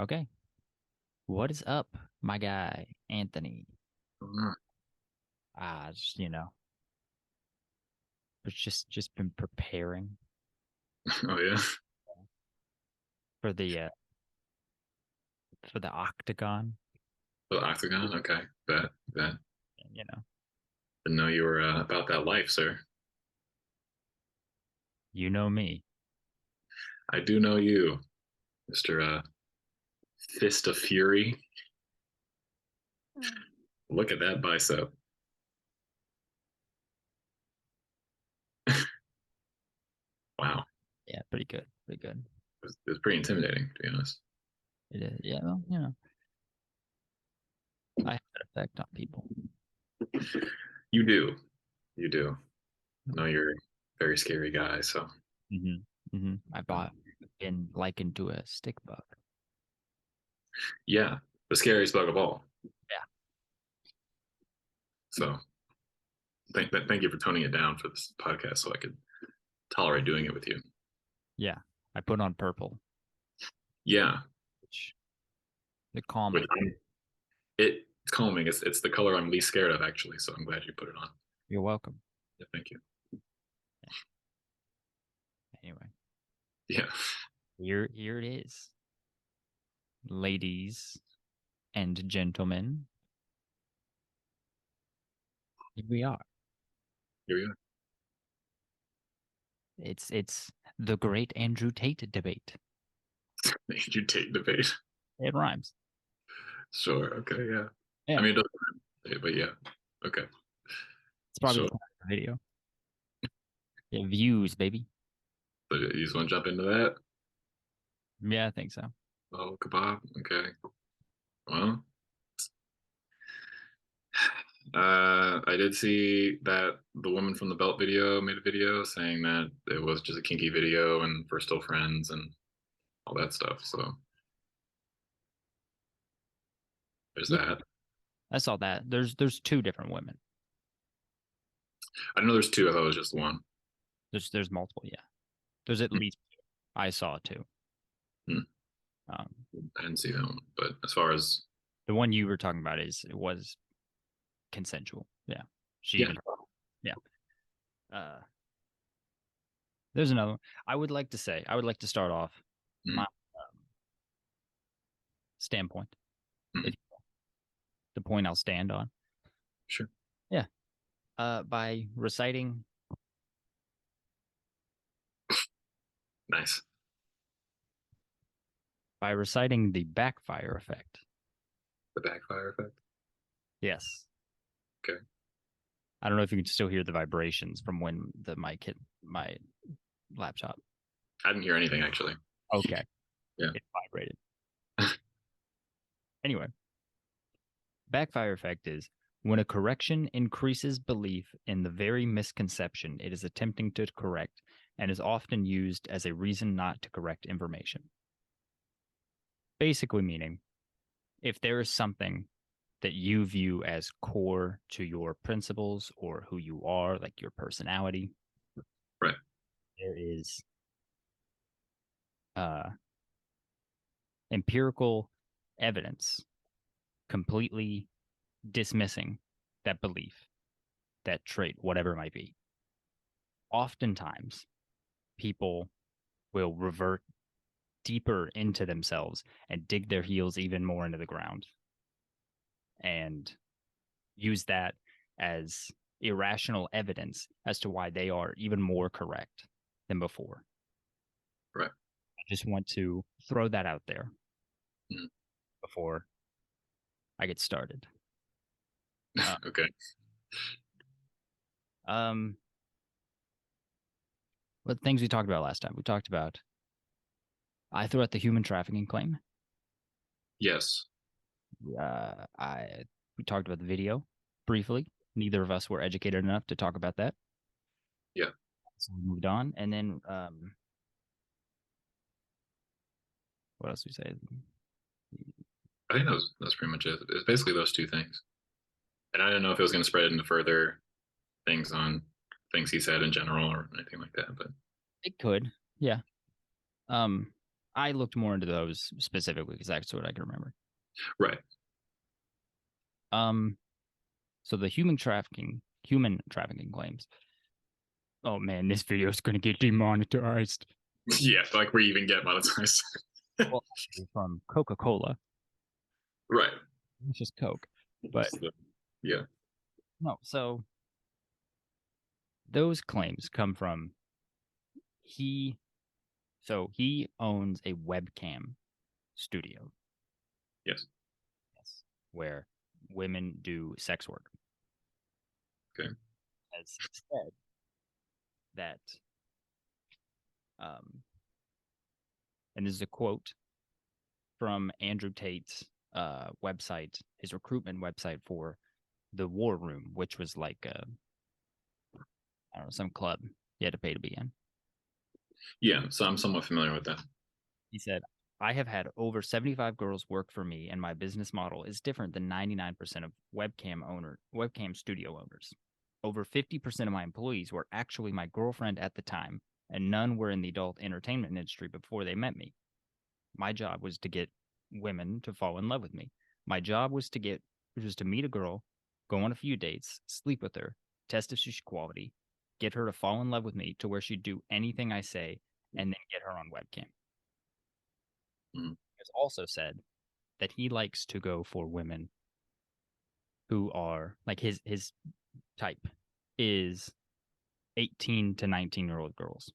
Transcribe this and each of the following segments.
Okay. What is up, my guy, Anthony? Oh, Just, but just been preparing oh yeah. for the octagon. The octagon. Okay. That. And, you know, Didn't know you were about that life, sir. you know me. I do know you, Mister Fist of Fury. Look at that bicep. Wow. Yeah, pretty good. Pretty good. It was pretty intimidating, to be honest. It is. Yeah, well, I have an effect on people. You do. You do. I know you're a very scary guy, so I bought been likened to a stick bug. yeah, the scariest bug of all. Yeah. So thank you for toning it down for this podcast, so I could tolerate doing it with you. Yeah. I put on purple, Yeah, which the which calming. it's calming. It's the color I'm least scared of, actually. So I'm glad you put it on. You're welcome. Yeah, thank you. Anyway, Yeah. here it is, ladies and gentlemen. Here we are. Here we go. It's the great Andrew Tate debate. Did you take debate? It rhymes. Sure. Okay. Yeah. I Yeah, mean, it doesn't, but yeah. Okay. it's probably the So, point of the video. Yeah, views, baby. so you just want to jump into that? Yeah, I think so. Oh, kebab. Okay. Well, I did see that the woman from the belt video made a video saying that it was just a kinky video and we're still friends and all that stuff. So there's Yeah, that. I saw that. There's two different women. I know there's two. I thought it was just one. There's multiple. Yeah, there's at Hmm. least two. I saw two. Hmm. Um, I didn't see that one. But as far as, the one you were talking about it was consensual. Yeah, she yeah. even yeah. Uh, there's another one. I would like to start off Hmm. my standpoint, Hmm. if the point I'll stand on. Sure. Yeah. By reciting Nice. the backfire effect. The backfire effect. Yes. Okay. I don't know if you can still hear the vibrations from when the mic hit my laptop. I didn't hear anything actually. Okay. Yeah. It vibrated. Anyway, backfire effect is when a correction increases belief in the very misconception it is attempting to correct and is often used as a reason not to correct information. Basically, meaning if there is something that you view as core to your principles or who you are, like your personality, Right. there is uh, empirical evidence completely dismissing that belief, that trait, whatever it might be. Oftentimes, people will revert deeper into themselves and dig their heels even more into the ground and use that as irrational evidence as to why they are even more correct than before. Right. I just want to throw that out there Hmm. before I get started. Uh, Okay. um, what things we talked about last time? We talked about I threw out the human trafficking claim. Yes. I we talked about the video briefly. Neither of us were educated enough to talk about that, Yeah. so we moved on. And then what else we say? I think that was pretty much it. It's basically those two things. And I didn't know if it was going to spread into further things on things he said in general or anything like that. But It could, yeah. Um, I looked more into those specifically because that's what I can remember. Right. So the human trafficking claims. Oh man, this video is going to get demonetized. Yeah, like we even get monetized. Well, from Coca-Cola, Right. it's just Coke. But So, yeah. no, so those claims come from he. So he owns a webcam studio. Yes. Yes, where women do sex work. Okay. Has said that, um, and this is a quote from Andrew Tate's website, his recruitment website for the War Room, which was like I don't know, some club you had to pay to be in. Yeah. So I'm somewhat familiar with that. He said, I have had over 75 girls work for me, and my business model is different than 99% of webcam studio owners. Over 50% of my employees were actually my girlfriend at the time, and none were in the adult entertainment industry before they met me. My job was to get women to fall in love with me. My job was to meet a girl, go on a few dates, sleep with her, test if she's quality, get her to fall in love with me to where she'd do anything I say, and then get her on webcam. Mhm. Has also said that he likes to go for women who are like his type is 18 to 19-year-old girls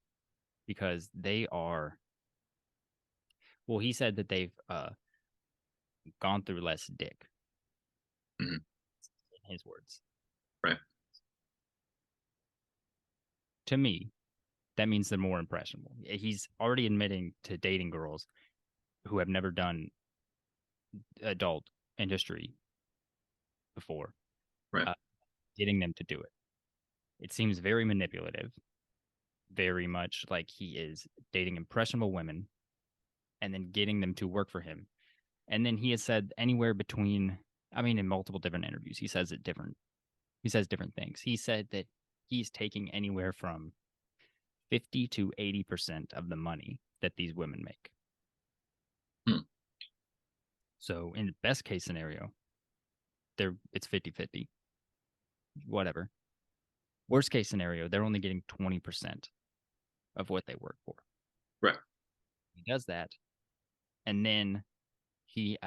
because they are, well, he said that they've gone through less dick, Mhm. in his words. Right. To me, that means they're more impressionable. He's already admitting to dating girls who have never done adult industry before, Right. uh, getting them to do it. It seems very manipulative, very much like he is dating impressionable women and then getting them to work for him. And then he has said anywhere between, I mean, in multiple different interviews, he says different things. He said that he's taking anywhere from 50 to 80% of the money that these women make. Hmm. So in the best case scenario, it's 50-50, whatever. Worst case scenario, they're only getting 20% of what they work for. Right. He does that, and then he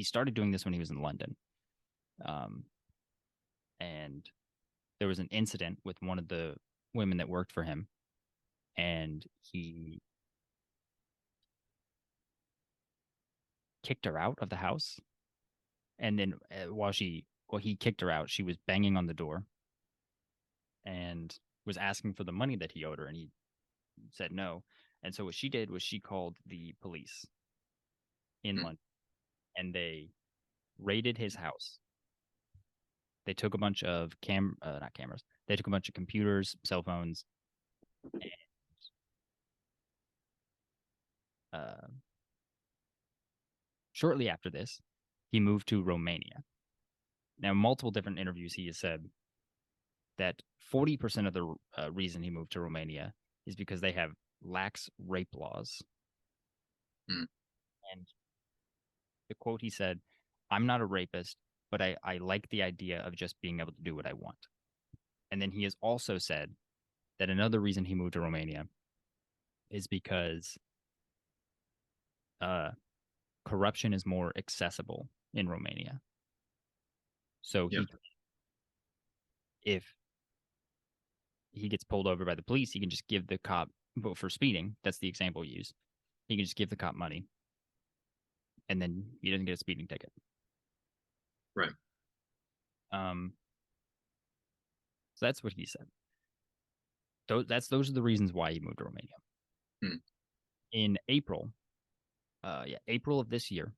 started doing this when he was in London, um, and there was an incident with one of the women that worked for him, and he kicked her out of the house. And then while he kicked her out, she was banging on the door and was asking for the money that he owed her, and he said no. And so what she did was she called the police in Hmm. London, and they raided his house. They took a bunch of not cameras. They took a bunch of computers, cell phones, and uh, shortly after this, he moved to Romania. Now, multiple different interviews, he has said that 40% of the reason he moved to Romania is because they have lax rape laws. Hmm. And the quote he said, I'm not a rapist, but I like the idea of just being able to do what I want. And then he has also said that another reason he moved to Romania is because uh, corruption is more accessible in Romania. So Yeah. if he gets pulled over by the police, he can just give the cop, but for speeding, that's the example used. He can just give the cop money, and then he doesn't get a speeding ticket. Right. Um, so that's what he said. Those are the reasons why he moved to Romania. Hmm. In April, April of this year,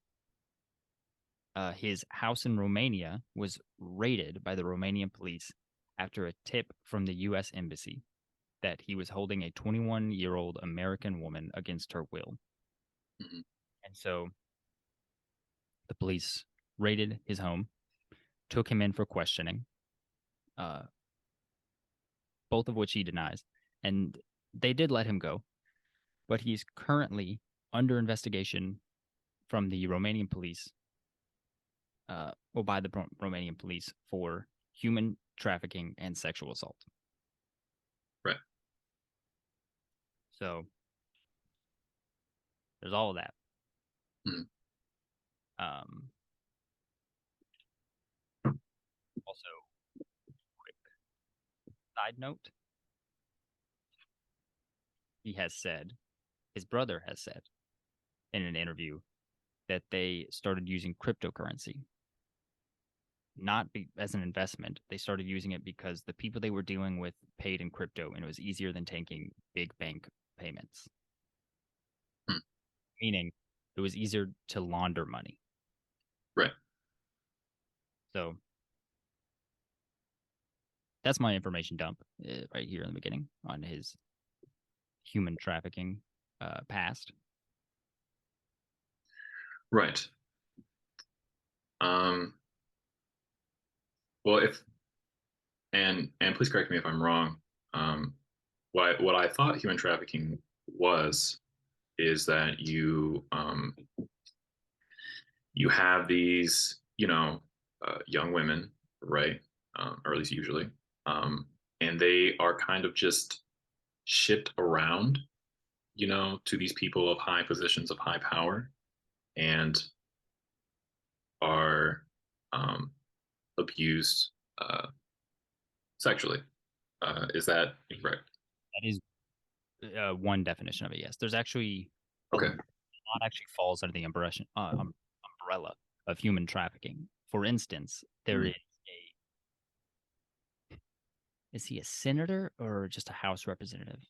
his house in Romania was raided by the Romanian police after a tip from the U.S. Embassy that he was holding a 21-year-old American woman against her will. Hmm. And so the police raided his home, took him in for questioning, uh, both of which he denies. And they did let him go, but he's currently under investigation from the Romanian police, or by the Romanian police for human trafficking and sexual assault. Right. So there's all of that. Mhm. Also, quick side note, his brother has said in an interview that they started using cryptocurrency, not as an investment. They started using it because the people they were dealing with paid in crypto, and it was easier than taking big bank payments. Hmm. Meaning, it was easier to launder money. Right. So that's my information dump right here in the beginning on his human trafficking past. Right. Um, well, if and please correct me if I'm wrong. Um, what I thought human trafficking was is that you have these, young women, right? Or at least usually, and they are kind of just shipped around, to these people of high positions of high power, and are um, abused sexually. Is that correct? That is one definition of it. Yes, there's actually a Okay. lot actually falls under the umbrella of human trafficking. For instance, there Mhm. is he a senator or just a House representative?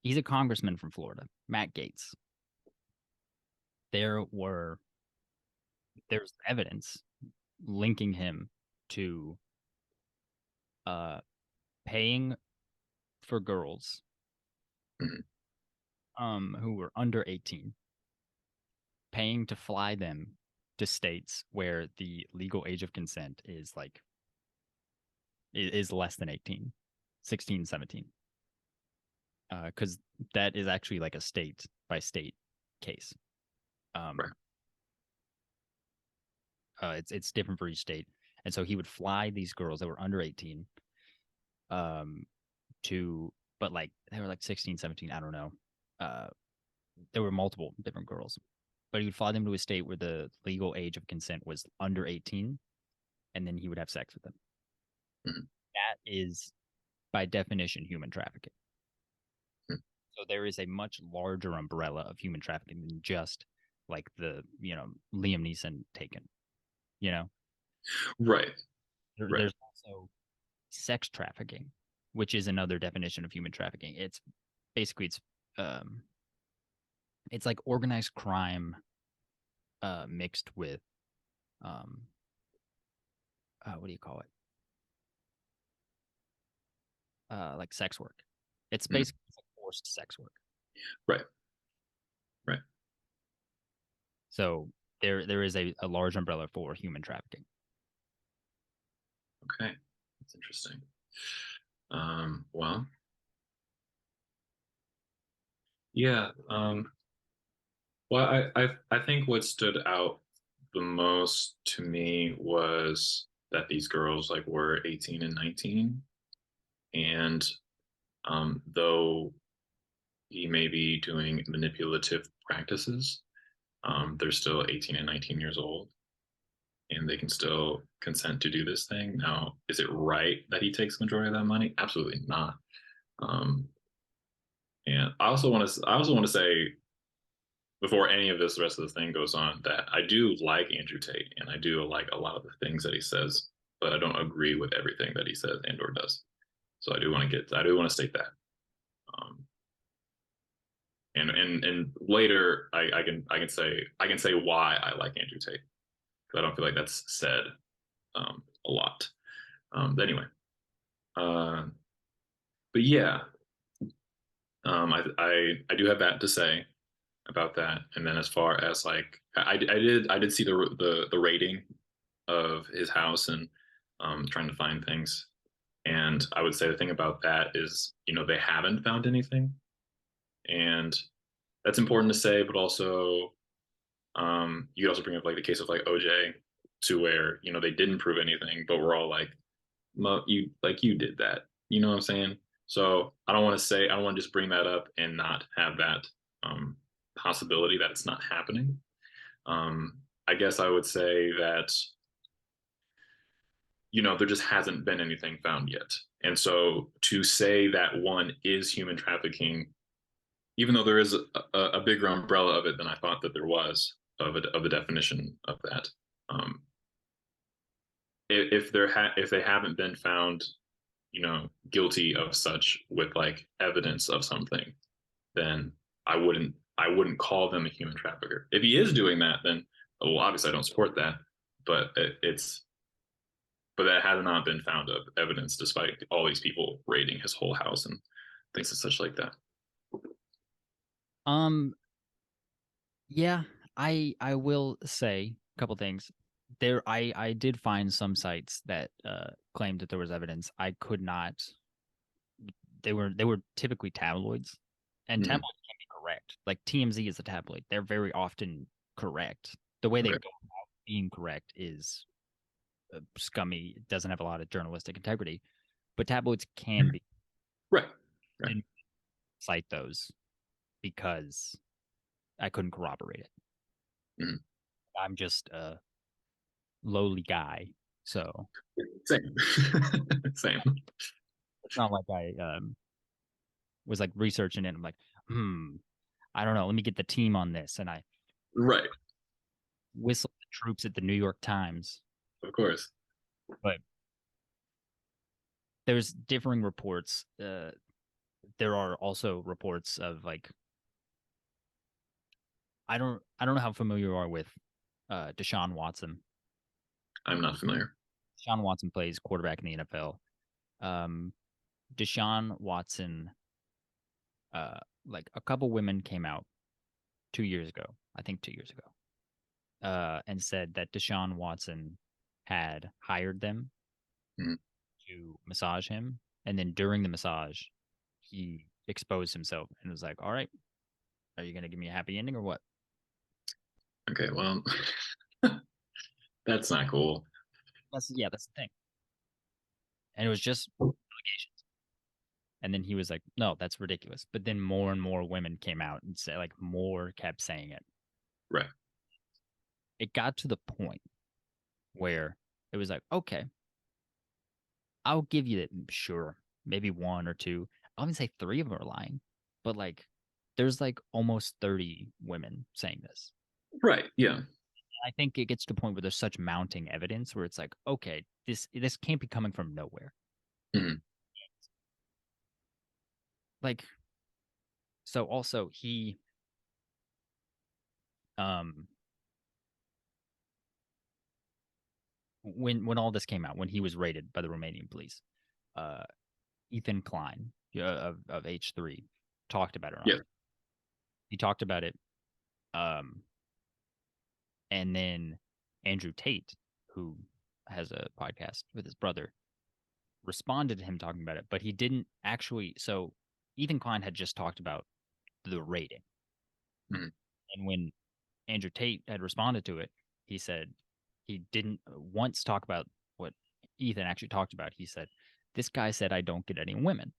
He's a congressman from Florida, Matt Gaetz. There were there's evidence linking him to uh paying for girls Mhm. who were under 18, paying to fly them to states where the legal age of consent is less than 18, 16, 17. Because that is actually like a state by state case. Right. Um, it's different for each state, and so he would fly these girls that were under 18, um, to, but like they were like 16, 17. I don't know. Uh, there were multiple different girls, but he would fly them to a state where the legal age of consent was under 18, and then he would have sex with them. Mhm. That is, by definition, human trafficking. Mhm. So there is a much larger umbrella of human trafficking than just like the Liam Neeson Taken. You know, Right. Right. there's also sex trafficking, which is another definition of human trafficking. It's basically um it's like organized crime mixed with um what do you call it? Like sex work. It's Mhm. basically like forced sex work. Right. Right. So there is a large umbrella for human trafficking. Okay. That's interesting. Well, yeah. Well, I think what stood out the most to me was that these girls like were 18 and 19, and though he may be doing manipulative practices, they're still 18 and 19 years old, and they can still consent to do this thing. Now, is it right that he takes the majority of that money? Absolutely not. Um, and I also want to say before any of this, the rest of the thing goes on, that I do like Andrew Tate, and I do like a lot of the things that he says, but I don't agree with everything that he says and or does. So I do want to state that. Um, and later, I can say why I like Andrew Tate, because I don't feel like that's said a lot. But anyway, uh, but yeah, I do have that to say about that. And then as far as like I did see the rating of his house, and trying to find things. And I would say the thing about that is, they haven't found anything. And that's important to say, but also you could also bring up like the case of like OJ, to where they didn't prove anything, but we're all like, you did that. You know what I'm saying? So I don't want to just bring that up and not have that possibility that it's not happening. I guess I would say that there just hasn't been anything found yet. And so to say that one is human trafficking, even though there is a bigger umbrella of it than I thought that there was of a definition of that. Um, if they haven't been found, guilty of such with like evidence of something, then I wouldn't call them a human trafficker. If he is doing that, then well, obviously I don't support that. But but that has not been found of evidence, despite all these people raiding his whole house and things and such like that. Um, yeah, I will say a couple things. I did find some sites that claimed that there was evidence. I could not. They were typically tabloids, and Mm-hmm. tabloids can be correct. Like TMZ is a tabloid. They're very often correct. The way they Okay. go about being correct is scummy. It doesn't have a lot of journalistic integrity, but tabloids can be. Right. Right. Didn't cite those because I couldn't corroborate it. Mm-hmm. I'm just a lowly guy, so Same. Same. it's not like I was like researching it. I'm like, I don't know. Let me get the team on this, and I Right. whistled the troops at the New York Times. Of course. But there's differing reports. There are also reports of like I don't know how familiar you are with Deshaun Watson. I'm not familiar. Deshaun Watson plays quarterback in the NFL. Um, Deshaun Watson, like a couple women came out 2 years ago, I think 2 years ago, and said that Deshaun Watson had hired them Mhm. to massage him, and then during the massage, he exposed himself and was like, "All right, are you gonna give me a happy ending or what?" Okay, well, that's not cool. That's the thing, and it was just allegations. And then he was like, "No, that's ridiculous." But then more and more women came out and said, like, more kept saying it. Right. It got to the point where it was like, okay, I'll give you that. Sure, maybe one or two. I don't even say three of them are lying, but like, there's like almost 30 women saying this. Right. Yeah. I think it gets to the point where there's such mounting evidence where it's like, okay, this can't be coming from nowhere. Mhm. Like, so also he, um, when all this came out, when he was raided by the Romanian police, uh, Ethan Klein of H3 talked about it on. Yeah. He talked about it, um, and then Andrew Tate, who has a podcast with his brother, responded to him talking about it, but he didn't actually. So Ethan Klein had just talked about the rating, Mhm. and when Andrew Tate had responded to it, he said he didn't once talk about what Ethan actually talked about. He said, "This guy said I don't get any women,"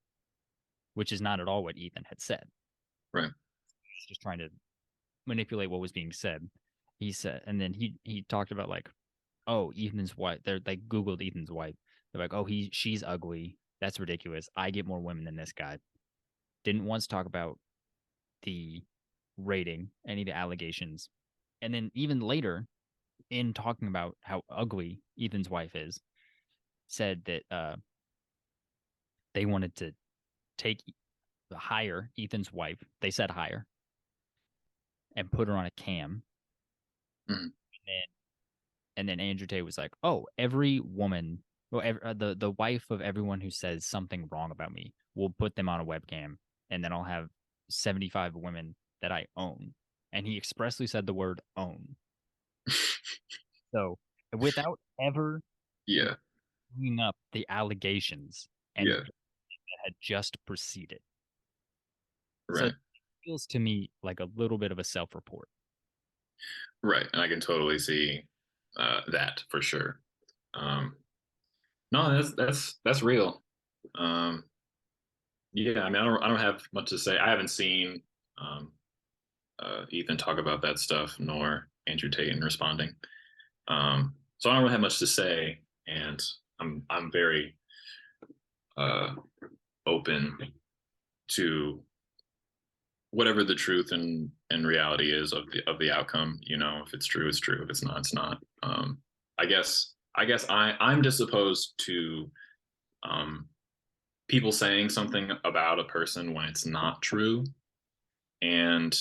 which is not at all what Ethan had said. Right. He's just trying to manipulate what was being said. He said, and then he talked about like, oh, Ethan's wife. They Googled Ethan's wife. They're like, oh, she's ugly. That's ridiculous. I get more women than this guy. Didn't once talk about the rating, any of the allegations, and then even later, in talking about how ugly Ethan's wife is, said that they wanted to take hire Ethan's wife. They said hire and put her on a cam, Mhm. and then Andrew Tate was like, "Oh, every woman, well, the wife of everyone who says something wrong about me, will put them on a webcam, and then I'll have 75 women that I own." And he expressly said the word "own." So without ever Yeah. bringing up the allegations and Yeah. that had just proceeded. So Right. feels to me like a little bit of a self-report. Right. And I can totally see that for sure. Um, no, that's real. Um, yeah, I mean, I don't have much to say. I haven't seen um, Ethan talk about that stuff, nor Andrew Tate in responding. So I don't really have much to say, and I'm very uh, open to whatever the truth and reality is of the outcome. You know, if it's true, it's true. If it's not, it's not. I guess I'm just opposed to um, people saying something about a person when it's not true, and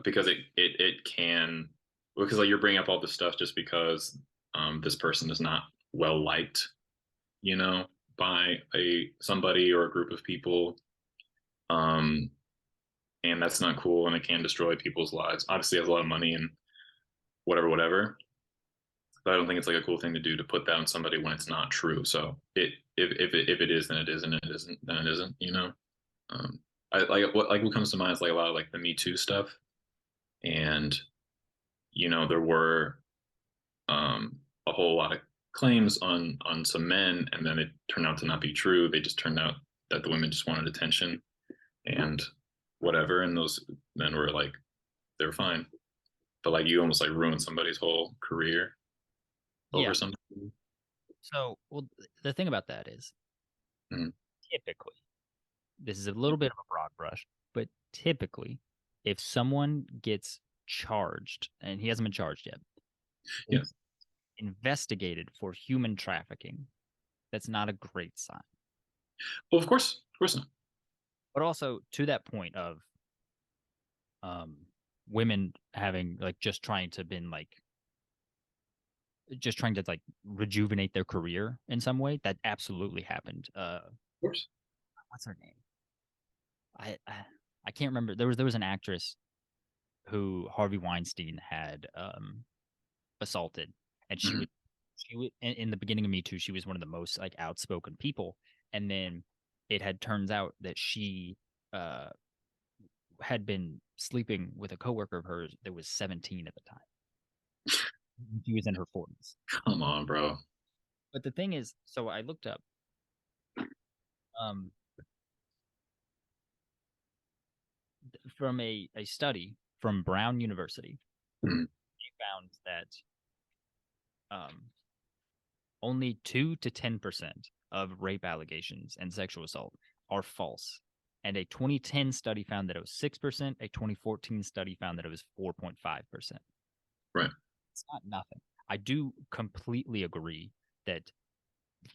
because it can, because like you're bringing up all this stuff just because this person is not well liked, you know, by a somebody or a group of people. Um, and that's not cool, and it can destroy people's lives. Obviously, it has a lot of money and whatever, whatever. But I don't think it's like a cool thing to do to put that on somebody when it's not true. So if it is, then it is, and it isn't, then it isn't. You know, I what comes to mind is like a lot of like the Me Too stuff, and there were a whole lot of claims on some men, and then it turned out to not be true. They just turned out that the women just wanted attention and whatever, and those men were like they're fine. But like you almost like ruined somebody's whole career Yeah. over something. So, well, the thing about that is Mhm. typically, this is a little bit of a broad brush, but typically, if someone gets charged, and he hasn't been charged yet, Yeah. is investigated for human trafficking, that's not a great sign. Well, of course not. But also to that point of um women having like just trying to like rejuvenate their career in some way, that absolutely happened. Of course. What's her name? I I can't remember. There was an actress who Harvey Weinstein had assaulted, and Hmm. she was in the beginning of Me Too. She was one of the most like outspoken people, and then it had turns out that she uh had been sleeping with a coworker of hers that was 17 at the time. She was in her 40s. Come on, bro. But the thing is, so I looked up um from a study from Brown University. Mhm. They found that um only 2 to 10% of rape allegations and sexual assault are false. And a 2010 study found that it was 6%. A 2014 study found that it was 4.5%. Right. It's not nothing. I do completely agree that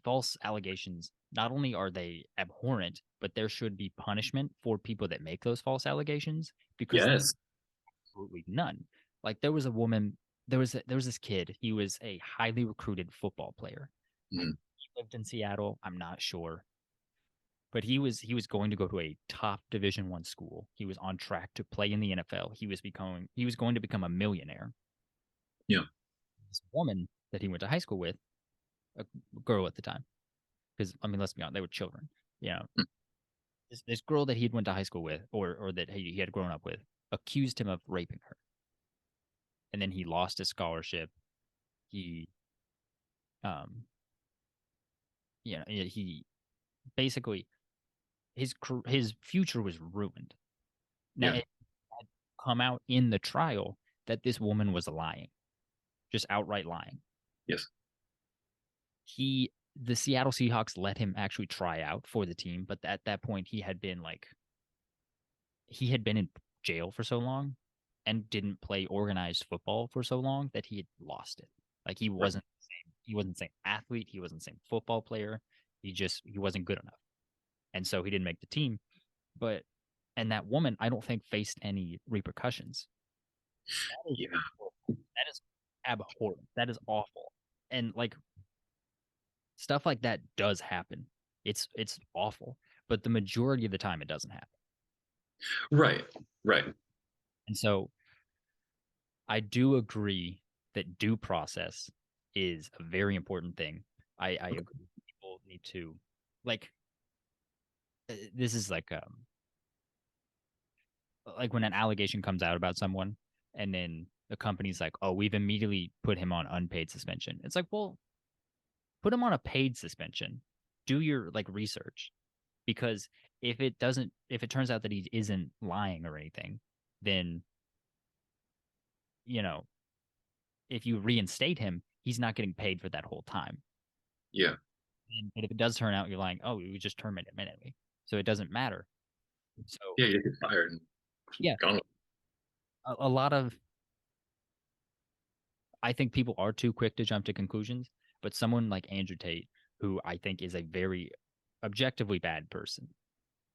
false allegations, not only are they abhorrent, but there should be punishment for people that make those false allegations because Yes. absolutely none. Like there was this kid. He was a highly recruited football player. I Mhm. think he lived in Seattle. I'm not sure, but he was going to go to a top Division 1 school. He was on track to play in the NFL. He was going to become a millionaire. Yeah. This woman that he went to high school with, a girl at the time, because I mean, let's be honest, they were children. You know, Mm. this girl that he'd went to high school with, or that he had grown up with, accused him of raping her, and then he lost his scholarship. He um he basically his future was ruined. Now Yeah. it had come out in the trial that this woman was lying, just outright lying. Yes. He The Seattle Seahawks let him actually try out for the team, but at that point he had been in jail for so long and didn't play organized football for so long that he had lost it. Like Right. he wasn't the same athlete, he wasn't the same football player. He wasn't good enough. And so he didn't make the team. But and that woman I don't think faced any repercussions. That is Yeah. that is abhorrent. That is awful. And like stuff like that does happen. It's awful. But the majority of the time it doesn't happen. Right. Right. And so I do agree that due process is a very important thing. I agree. People need to like this is like like when an allegation comes out about someone and then the company's like, oh, we've immediately put him on unpaid suspension. It's like, well, put him on a paid suspension. Do your like research. Because if it turns out that he isn't lying or anything, then, you know, if you reinstate him, he's not getting paid for that whole time. Yeah. And if it does turn out you're lying, oh, we just terminate him anyway. So it doesn't matter. So Yeah, you get fired and yeah, gone. a lot of I think people are too quick to jump to conclusions, but someone like Andrew Tate, who I think is a very objectively bad person,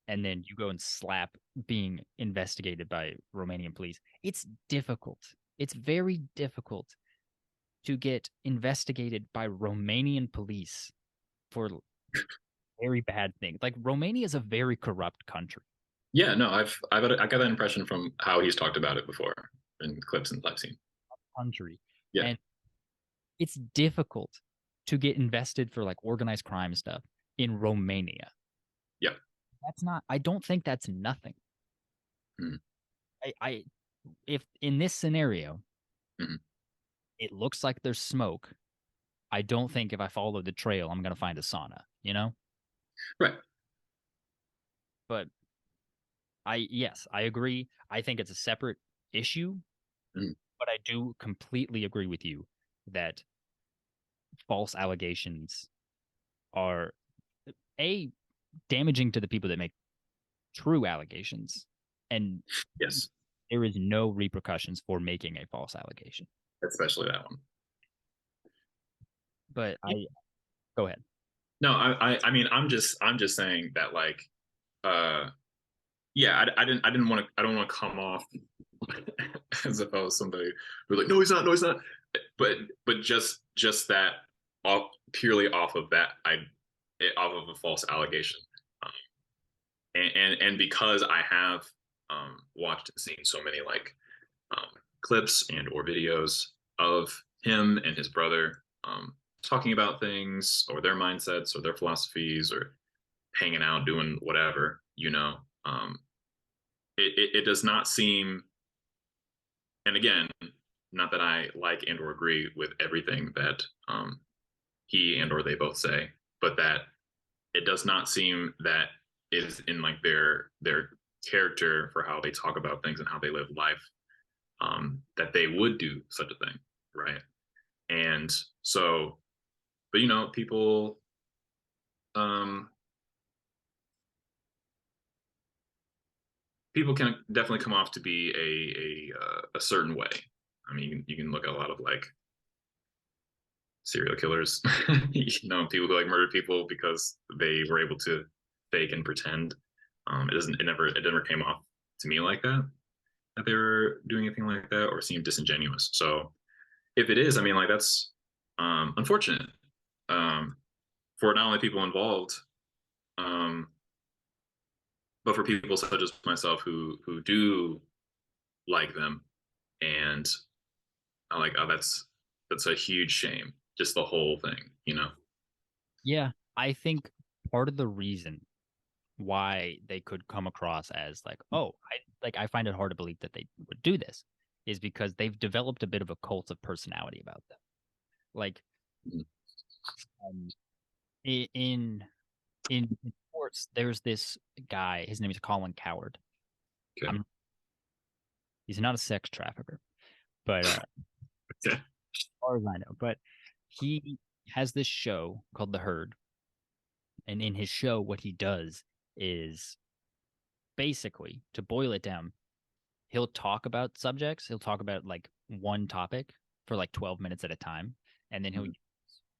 and then you go and slap being investigated by Romanian police, it's difficult. It's very difficult to get investigated by Romanian police for very bad things. Like Romania is a very corrupt country. Yeah, no, I got that impression from how he's talked about it before in clips and I've seen. Country. Yeah, And it's difficult to get invested for like organized crime stuff in Romania. yeah. That's not I don't think that's nothing. Mm-hmm. I if in this scenario Mm-hmm. it looks like there's smoke, I don't think if I follow the trail I'm gonna find a sauna, you know? Right. But yes, I agree. I think it's a separate issue, Mm-hmm. but I do completely agree with you that false allegations are a damaging to the people that make true allegations, and Yes, there is no repercussions for making a false allegation. especially that one. But I go ahead. No, I mean, I'm just saying that like, uh, yeah, I didn't want to, I don't want to come off as if I was somebody who's like, no, he's not, no, he's not. But just that off purely off of that, off of a false allegation, um, and because I have watched and seen so many like um, clips and or videos of him and his brother talking about things or their mindsets or their philosophies or hanging out doing whatever, it does not seem, and again, not that I like and or agree with everything that he and or they both say, but that it does not seem that it is in like their character for how they talk about things and how they live life, that they would do such a thing, right? And so, but people, um, people can definitely come off to be a certain way. I mean, you can look at a lot of like serial killers, people who like murder people because they were able to fake and pretend. It never came off to me like that they were doing anything like that or seemed disingenuous. So if it is, I mean, like that's unfortunate um, for not only people involved, um, but for people such as myself who do like them, and I'm like, oh, that's a huge shame. Just the whole thing. Yeah, I think part of the reason why they could come across as like, oh, I find it hard to believe that they would do this is because they've developed a bit of a cult of personality about them. Like Mhm. um, in in sports, there's this guy. His name is Colin Coward. Okay. I'm, he's not a sex trafficker, but Yeah. as far as I know, but he has this show called The Herd, and in his show, what he does is basically, to boil it down, he'll talk about subjects. He'll talk about like one topic for like 12 minutes at a time, and then he'll Mhm.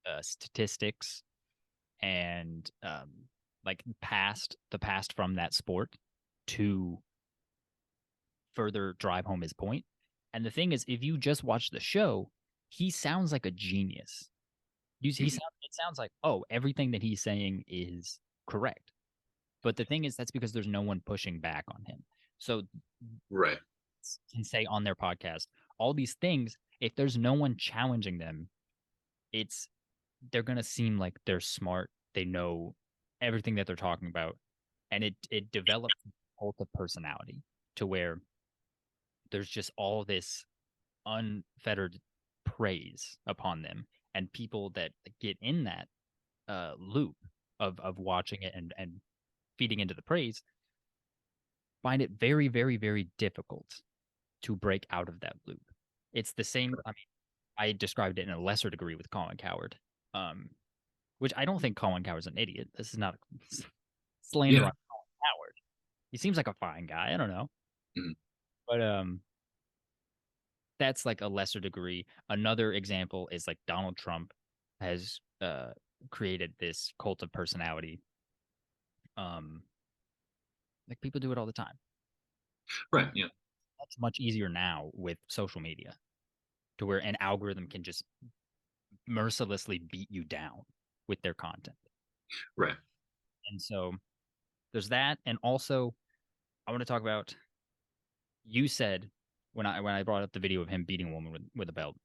use statistics and like the past from that sport to further drive home his point. And the thing is, if you just watch the show, he sounds like a genius. It sounds like, oh, everything that he's saying is correct. But the thing is, that's because there's no one pushing back on him. So Right. can say on their podcast all these things. If there's no one challenging them, it's they're gonna seem like they're smart. They know everything that they're talking about, and it develops a cult of personality to where there's just all this unfettered praise upon them, and people that get in that loop of watching it and feeding into the praise find it very, very, very difficult to break out of that loop. It's the same. I mean, I described it in a lesser degree with Colin Coward, which I don't think Colin Coward's an idiot. This is not a slander Yeah. on Colin Coward. He seems like a fine guy. I don't know, Mhm. but that's like a lesser degree. Another example is like Donald Trump has created this cult of personality. Like people do it all the time. Right. Yeah. That's much easier now with social media, to where an algorithm can just mercilessly beat you down with their content. Right. And so there's that. And also, I want to talk about, you said when I brought up the video of him beating a woman with a belt,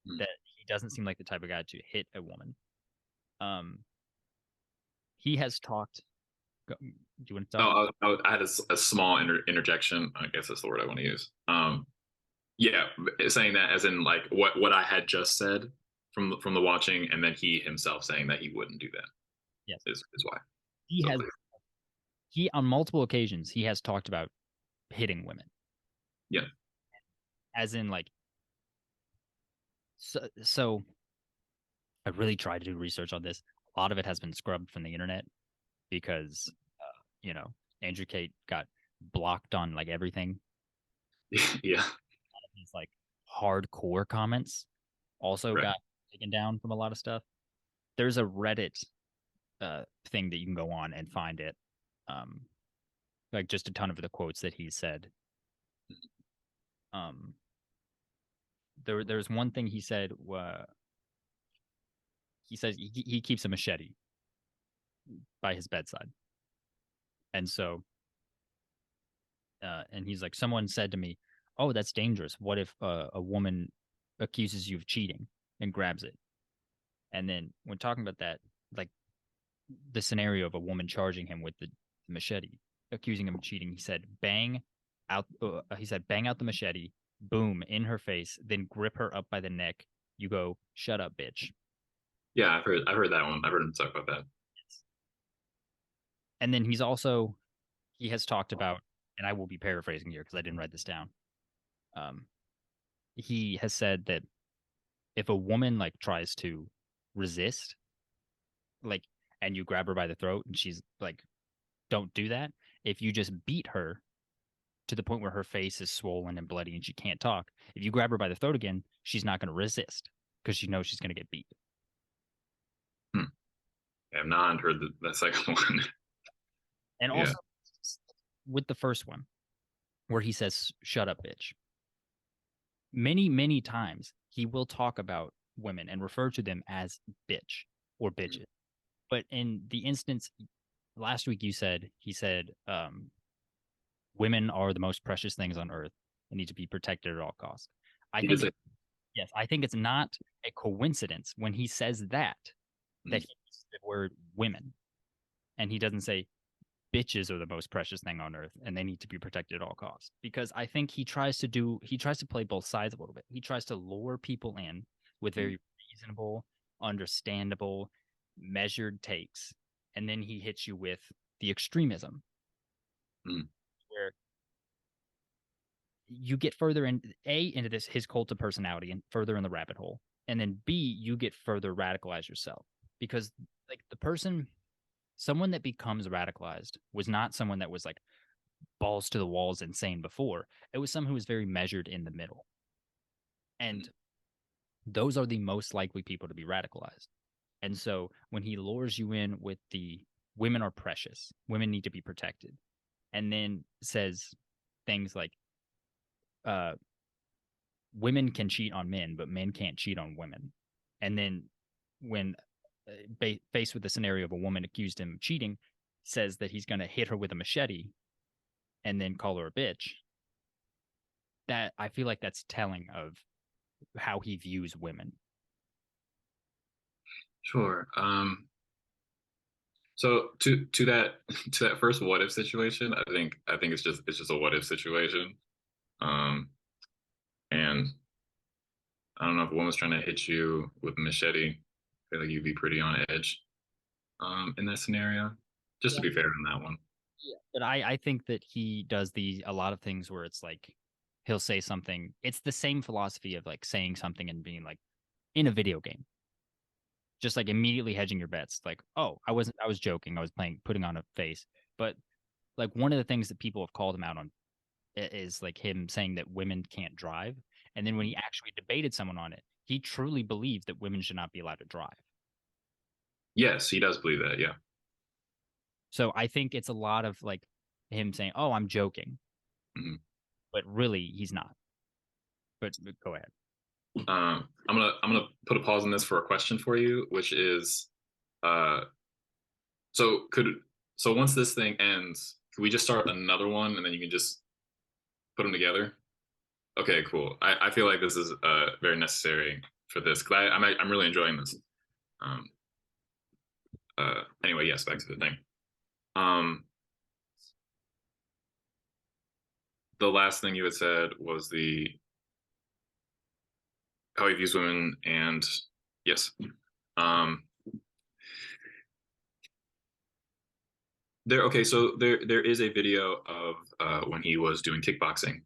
Mhm. that he doesn't seem like the type of guy to hit a woman. Um, he has talked. Do you want to talk? I had a small interjection. I guess that's the word I want to use. Yeah, saying that as in like what I had just said from the watching, and then he himself saying that he wouldn't do that Yes, is why. he So has. clear. He on multiple occasions he has talked about hitting women, Yeah. as in like so. I really tried to do research on this. A lot of it has been scrubbed from the internet because you know, Andrew Tate got blocked on like everything. Yeah. These like hardcore comments also Right. got taken down from a lot of stuff. There's a Reddit thing that you can go on and find it. Um, like just a ton of the quotes that he said. Um, there's one thing he said. He says he keeps a machete by his bedside, and so and he's like, someone said to me, "Oh, that's dangerous. What if a woman accuses you of cheating and grabs it?" And then when talking about that, like the scenario of a woman charging him with the machete, accusing him of cheating, he said, "Bang out." He said, "Bang out the machete, boom in her face, then grip her up by the neck. You go, shut up, bitch." Yeah, I've heard that one. I've heard him talk about that. And then he has talked about, and I will be paraphrasing here because I didn't write this down. Um, he has said that if a woman like tries to resist, like, and you grab her by the throat and she's like, don't do that. If you just beat her to the point where her face is swollen and bloody and she can't talk, if you grab her by the throat again, she's not going to resist because she knows she's going to get beat. Hmm. I have not heard the second one. And Yeah. also with the first one, where he says, shut up, bitch, many, many times he will talk about women and refer to them as bitch or bitches. But in the instance last week, he said, women are the most precious things on earth and need to be protected at all costs. I He did think, say. yes, I think it's not a coincidence when he says that Mm. he uses the word women and he doesn't say bitches are the most precious thing on earth and they need to be protected at all costs. Because I think he tries to play both sides a little bit. He tries to lure people in with Mm. very reasonable, understandable, measured takes. And then he hits you with the extremism Mm. where you get further into this his cult of personality and further in the rabbit hole, and then B, you get further radicalized yourself because like someone that becomes radicalized was not someone that was like balls to the walls insane before. It was someone who was very measured in the middle, Mm. and those are the most likely people to be radicalized. And so when he lures you in with the women are precious, women need to be protected, and then says things like uh women can cheat on men, but men can't cheat on women. And then when faced with the scenario of a woman accused him of cheating, says that he's going to hit her with a machete and then call her a bitch. That I feel like that's telling of how he views women. Sure. So to that to that first what if situation, I think it's just a what if situation. Um, and I don't know if a woman's trying to hit you with a machete, I feel like you'd be pretty on edge in that scenario. Just to be fair on that one. Yeah. But I think that he does a lot of things where it's like he'll say something. It's the same philosophy of like saying something and being like in a video game, just like immediately hedging your bets. Like, oh, I was joking. I was putting on a face. But like one of the things that people have called him out on is like him saying that women can't drive. And then when he actually debated someone on it, he truly believed that women should not be allowed to drive. Yes, he does believe that. Yeah. So I think it's a lot of like him saying, "Oh, I'm joking," Mhm. but really he's not. But go ahead. I'm gonna put a pause on this for a question for you, which is, uh, so could so once this thing ends, can we just start another one and then you can just put them together? Okay, cool. I feel like this is very necessary for this because I'm really enjoying this. Um, anyway, yes, back to the thing. Um, the last thing you had said was the how he views women, and yes, um, there. Okay, so there is a video of when he was doing kickboxing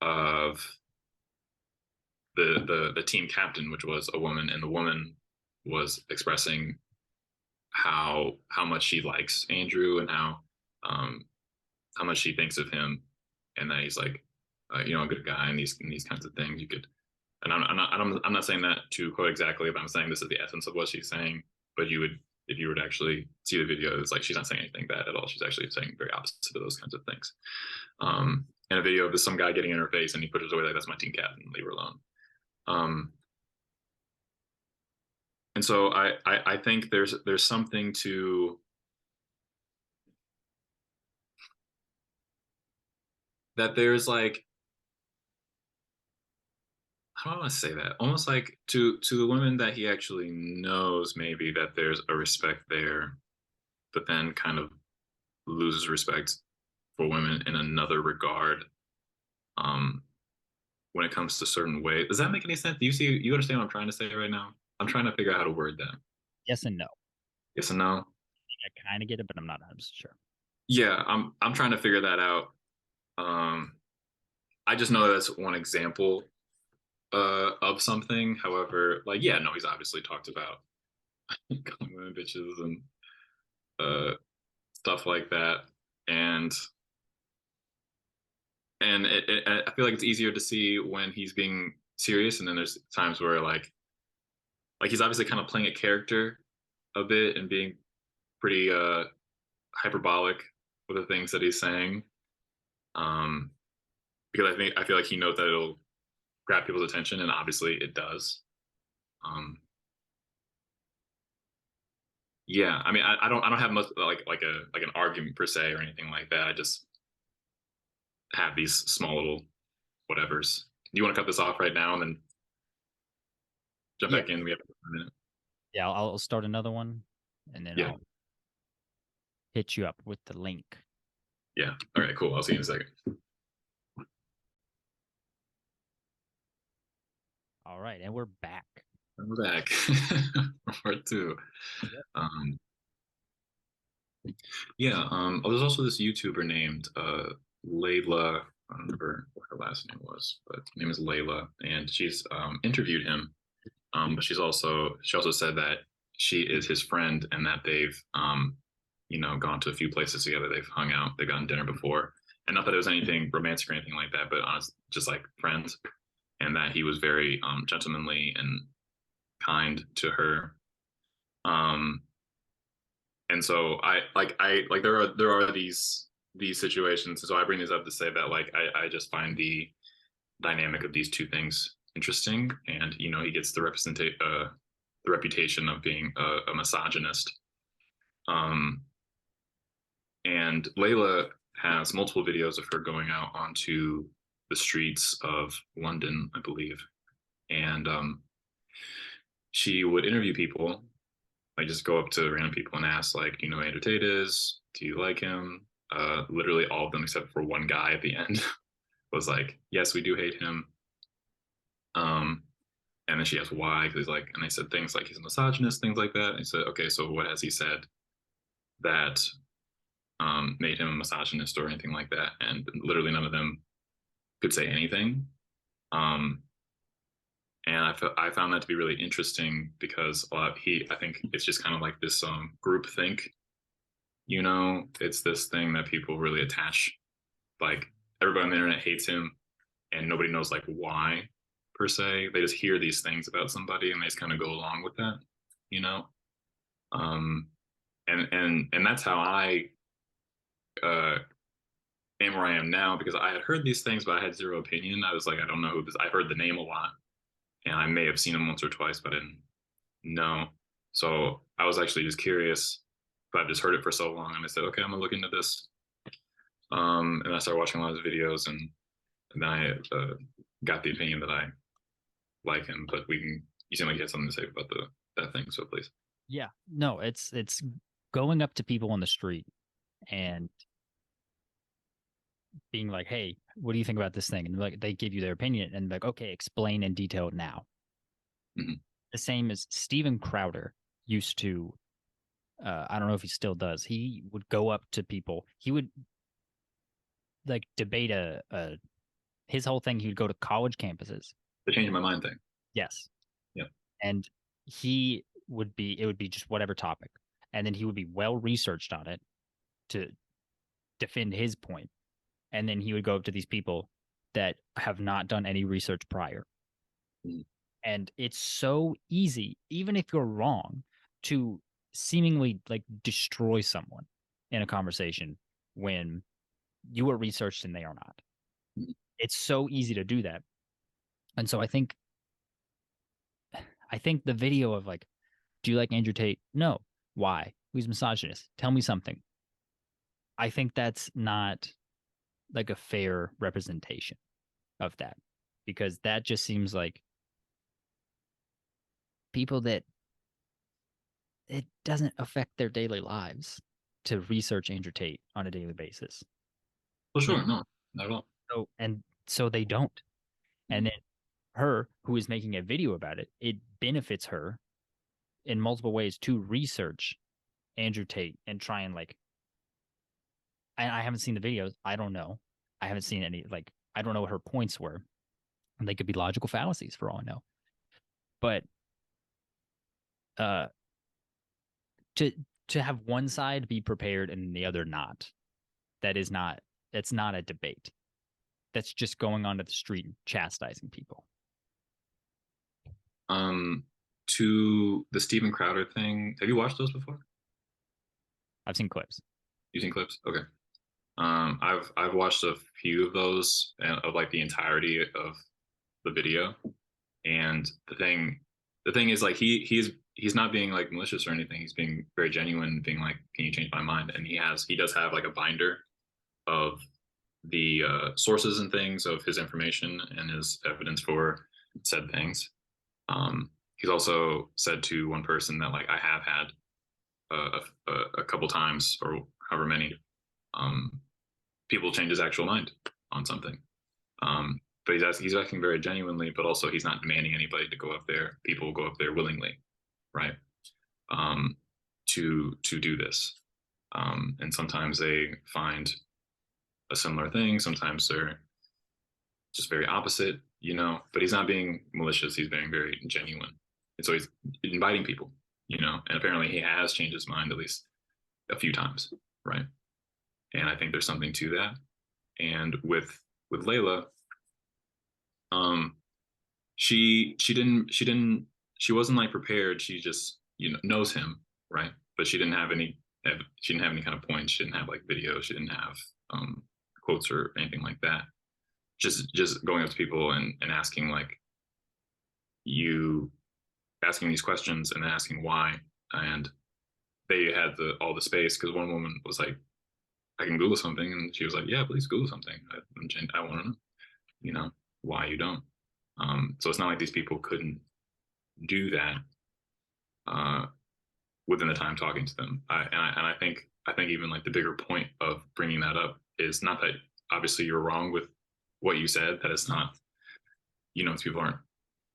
of the team captain, which was a woman, and the woman was expressing how much she likes Andrew and um, how much she thinks of him, and that he's like, a good guy, and these kinds of things. You could, and I'm not saying that to quote exactly, but I'm saying this is the essence of what she's saying. But you would, if you were to actually see the video, it's like she's not saying anything bad at all. She's actually saying very opposite of those kinds of things. And a video of some guy getting in her face, and he pushes away like, "That's my team captain. Leave her alone." Um, and so I think there's something to that. There's like, how do I want to say that? Almost like to the women that he actually knows, maybe that there's a respect there, but then kind of loses respect for women in another regard. Um, when it comes to certain ways, does that make any sense? Do you see? You understand what I'm trying to say right now? I'm trying to figure out how to word that. Yes and no. Yes and no. I kind of get it, but I'm not 100% sure. Yeah, I'm trying to figure that out. Um, I just know that's one example of something. However, like, yeah, no, he's obviously talked about calling women bitches and uh stuff like that. And I feel like it's easier to see when he's being serious, and then there's times where like he's obviously kind of playing a character a bit and being pretty hyperbolic with the things that he's saying. Um, because I feel like he knows that it'll grab people's attention, and obviously it does. Um, yeah, I mean, I don't have much like an argument per se or anything like that. I just have these small little whatevers. You want to cut this off right now and then jump Yeah. back in? We have a minute. Yeah, I'll start another one and then Yeah, I'll hit you up with the link. yeah. All right, cool. I'll see you in a second. All right, and we're back. I'm back. Part two. Yep. Um, yeah. Oh, there's also this YouTuber named Layla. I don't remember what her last name was, but her name is Layla, and she's interviewed him. But she also said that she is his friend and that they've gone to a few places together. They've hung out, they've gotten dinner before, and not that it was anything romantic or anything like that, but honest, just like friends, and that he was very gentlemanly and kind to her. Um, and so I there are these situations. So I bring these up to say that like I just find the dynamic of these two things interesting, and he gets the reputation of being a misogynist. Um, and Layla has multiple videos of her going out onto the streets of London, I believe, and she would interview people, Like just go up to random people and ask, like, do you know who Andrew Tate is? Do you like him? Literally all of them except for one guy at the end was like, yes, we do hate him. Um, and then she asked why, because he's like, and I said things like he's a misogynist, things like that. And he said, okay, so what has he said that made him a misogynist or anything like that? And literally none of them could say anything. Um, and I found that to be really interesting because I think it's just kind of like this group think, it's this thing that people really attach. Like everybody on the internet hates him, and nobody knows like why per se. They just hear these things about somebody and they just kind of go along with that, you know. Um, and that's how I uh, am where I am now because I had heard these things, but I had zero opinion. I was like, I don't know who this. I heard the name a lot, and I may have seen him once or twice, but I didn't know. So I was actually just curious, but I've just heard it for so long, and I said, okay, I'm gonna look into this. And I started watching a lot of his videos, and then I got the opinion that I like him. But we can. You seem like you had something to say about the that thing, so please. Yeah, no, it's going up to people on the street and being like, "Hey, what do you think about this thing?" And like they give you their opinion and like, "Okay, explain in detail now." Mm-hmm. The same as Steven Crowder used to. I don't know if he still does. He would go up to people. He would like debate a his whole thing. He would go to college campuses. The change my mind thing. Yes, Yeah. and it would be just whatever topic, and then he would be well researched on it to defend his point, and then he would go up to these people that have not done any research prior. Mm-hmm. And it's so easy, even if you're wrong, to seemingly like destroy someone in a conversation when you are researched and they are not. It's so easy to do that. And so I think the video of like, do you like Andrew Tate? No. Why? He's misogynist. Tell me something. I think that's not like a fair representation of that because that just seems like people that it doesn't affect their daily lives to research Andrew Tate on a daily basis. Well, You know, sure, no, not at all. so they don't. And then her, who is making a video about it, it benefits her in multiple ways to research Andrew Tate and try and like I haven't seen the videos. I don't know. I haven't seen any like I don't know what her points were. And they could be logical fallacies for all I know. But uh to to have one side be prepared and the other not, that's not a debate. That's just going onto the street and chastising people. Um, to the Steven Crowder thing, have you watched those before? I've seen clips. You seen clips? Okay. I've watched a few of those and of like the entirety of the video, and the thing is like he's not being like malicious or anything. He's being very genuine, being like, "Can you change my mind?" And he does have like a binder of the sources and things of his information and his evidence for said things. He's also said to one person that like I have had a couple times or however many um, people change his actual mind on something. But he's acting very genuinely, but also he's not demanding anybody to go up there. People go up there willingly, right? Um, to do this, and sometimes they find a similar thing. Sometimes they're just very opposite, But he's not being malicious. He's being very genuine, and so he's inviting people, And apparently, he has changed his mind at least a few times, right? And I think there's something to that. And with Layla, um, she wasn't like prepared. She just knows him, right? But she didn't have any kind of points. She didn't have like videos. She didn't have quotes or anything like that. Just going up to people and asking like you asking these questions and asking why. And they had all the space because one woman was like, I can Google something, and she was like, yeah, please Google something. I want to know, why you don't. So it's not like these people couldn't do that. Uh, within the time talking to them. I think even like the bigger point of bringing that up is not that obviously you're wrong with what you said, that it's not, people aren't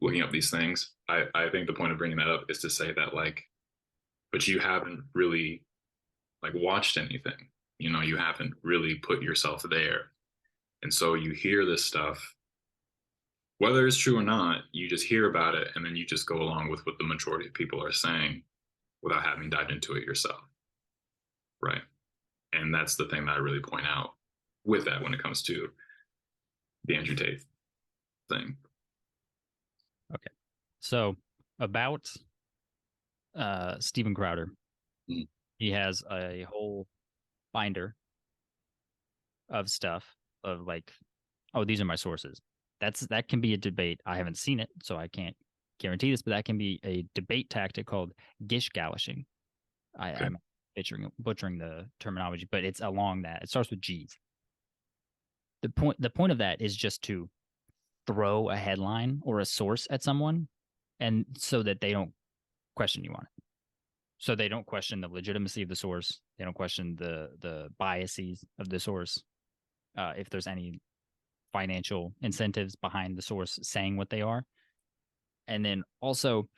looking up these things. I think the point of bringing that up is to say that like, but you haven't really like watched anything. You haven't really put yourself there. And so you hear this stuff, whether it's true or not, you just hear about it and then you just go along with what the majority of people are saying without having dived into it yourself. Right. And that's the thing that I really point out with that when it comes to the Andrew Tate thing. Okay. So about Steven Crowder, Mhm. he has a whole binder of stuff of like, oh, these are my sources. That can be a debate. I haven't seen it, so I can't guarantee this, but that can be a debate tactic called gish galishing. Okay. I'm butchering the terminology, but it's along that. It starts with G's. The point of that is just to throw a headline or a source at someone, and so that they don't question you on it. So they don't question the legitimacy of the source. They don't question the biases of the source. If there's any financial incentives behind the source saying what they are. And then also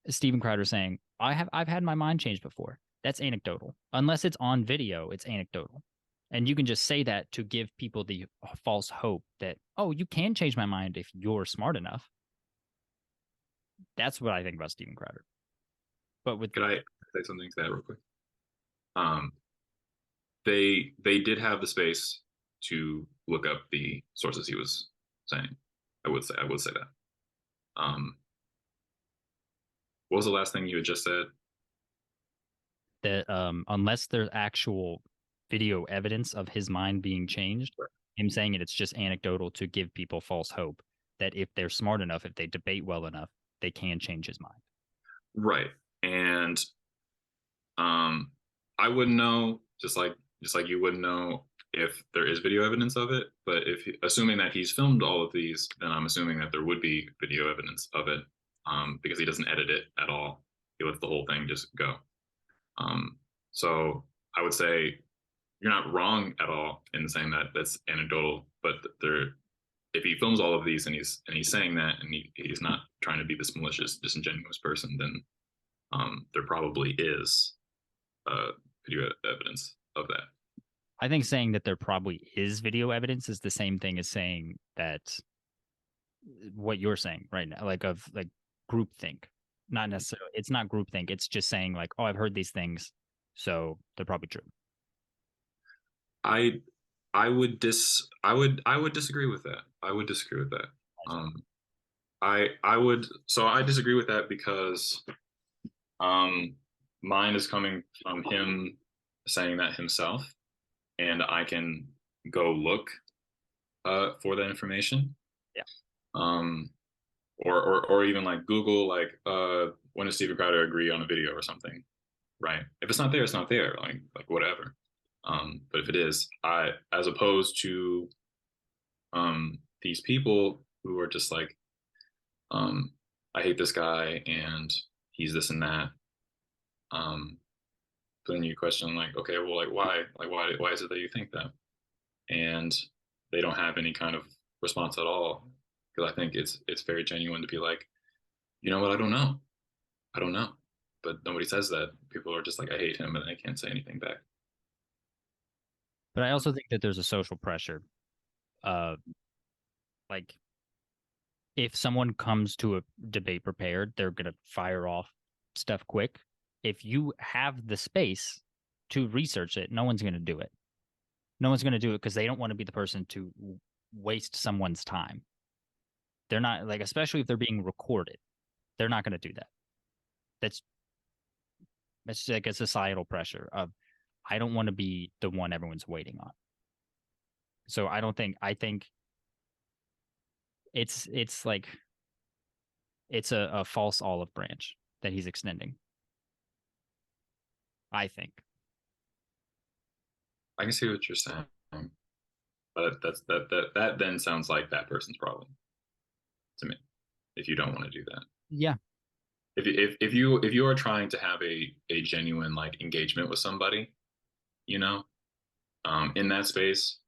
Steven Crowder saying, I've had my mind changed before. That's anecdotal. Unless it's on video, it's anecdotal. And you can just say that to give people the false hope that, oh, you can change my mind if you're smart enough. That's what I think about Steven Crowder. But with Could I say something to that real quick? Um, they did have the space to look up the sources he was saying. I would say that. Um, what was the last thing you had just said? that unless there's actual video evidence of his mind being changed, him saying it's just anecdotal to give people false hope that if they're smart enough, if they debate well enough, they can change his mind. Right. And um, I wouldn't know, just like you wouldn't know if there is video evidence of it. But if assuming that he's filmed all of these, then I'm assuming that there would be video evidence of it, because he doesn't edit it at all. He lets the whole thing just go. Um, so I would say you're not wrong at all in saying that that's anecdotal, but there, if he films all of these and he's saying that and he's not trying to be this malicious, disingenuous person, then there probably is video evidence of that. I think saying that there probably is video evidence is the same thing as saying that what you're saying right now, like of like groupthink. Not necessarily, it's not groupthink. It's just saying like, oh, I've heard these things, so they're probably true. I I would disagree with that. I would disagree with that. Um, I disagree with that because um, mine is coming from him saying that himself, and I can go look for that information. Yeah. Um, or even like Google like when does Steven Crowder agree on a video or something, right? If it's not there, it's not there. Like whatever. But if it is, I as opposed to these people who are just like, um, I hate this guy and he's this and that. Um, but then you question like, okay, well, like why? Like why is it that you think that? And they don't have any kind of response at all. Because I think it's very genuine to be like, you know what, I don't know. I don't know. But nobody says that. People are just like, I hate him, and they can't say anything back. But I also think that there's a social pressure. Like if someone comes to a debate prepared, they're gonna fire off stuff quick. If you have the space to research it, no one's gonna do it. No one's gonna do it because they don't want to be the person to waste someone's time. They're not like, especially if they're being recorded, they're not gonna do that. That's that's like a societal pressure of I don't want to be the one everyone's waiting on. So I think it's like it's a false olive branch that he's extending. I think. I can see what you're saying, but that then sounds like that person's problem to me. If you don't want to do that, Yeah. if you are trying to have a genuine like engagement with somebody, you know, in that space,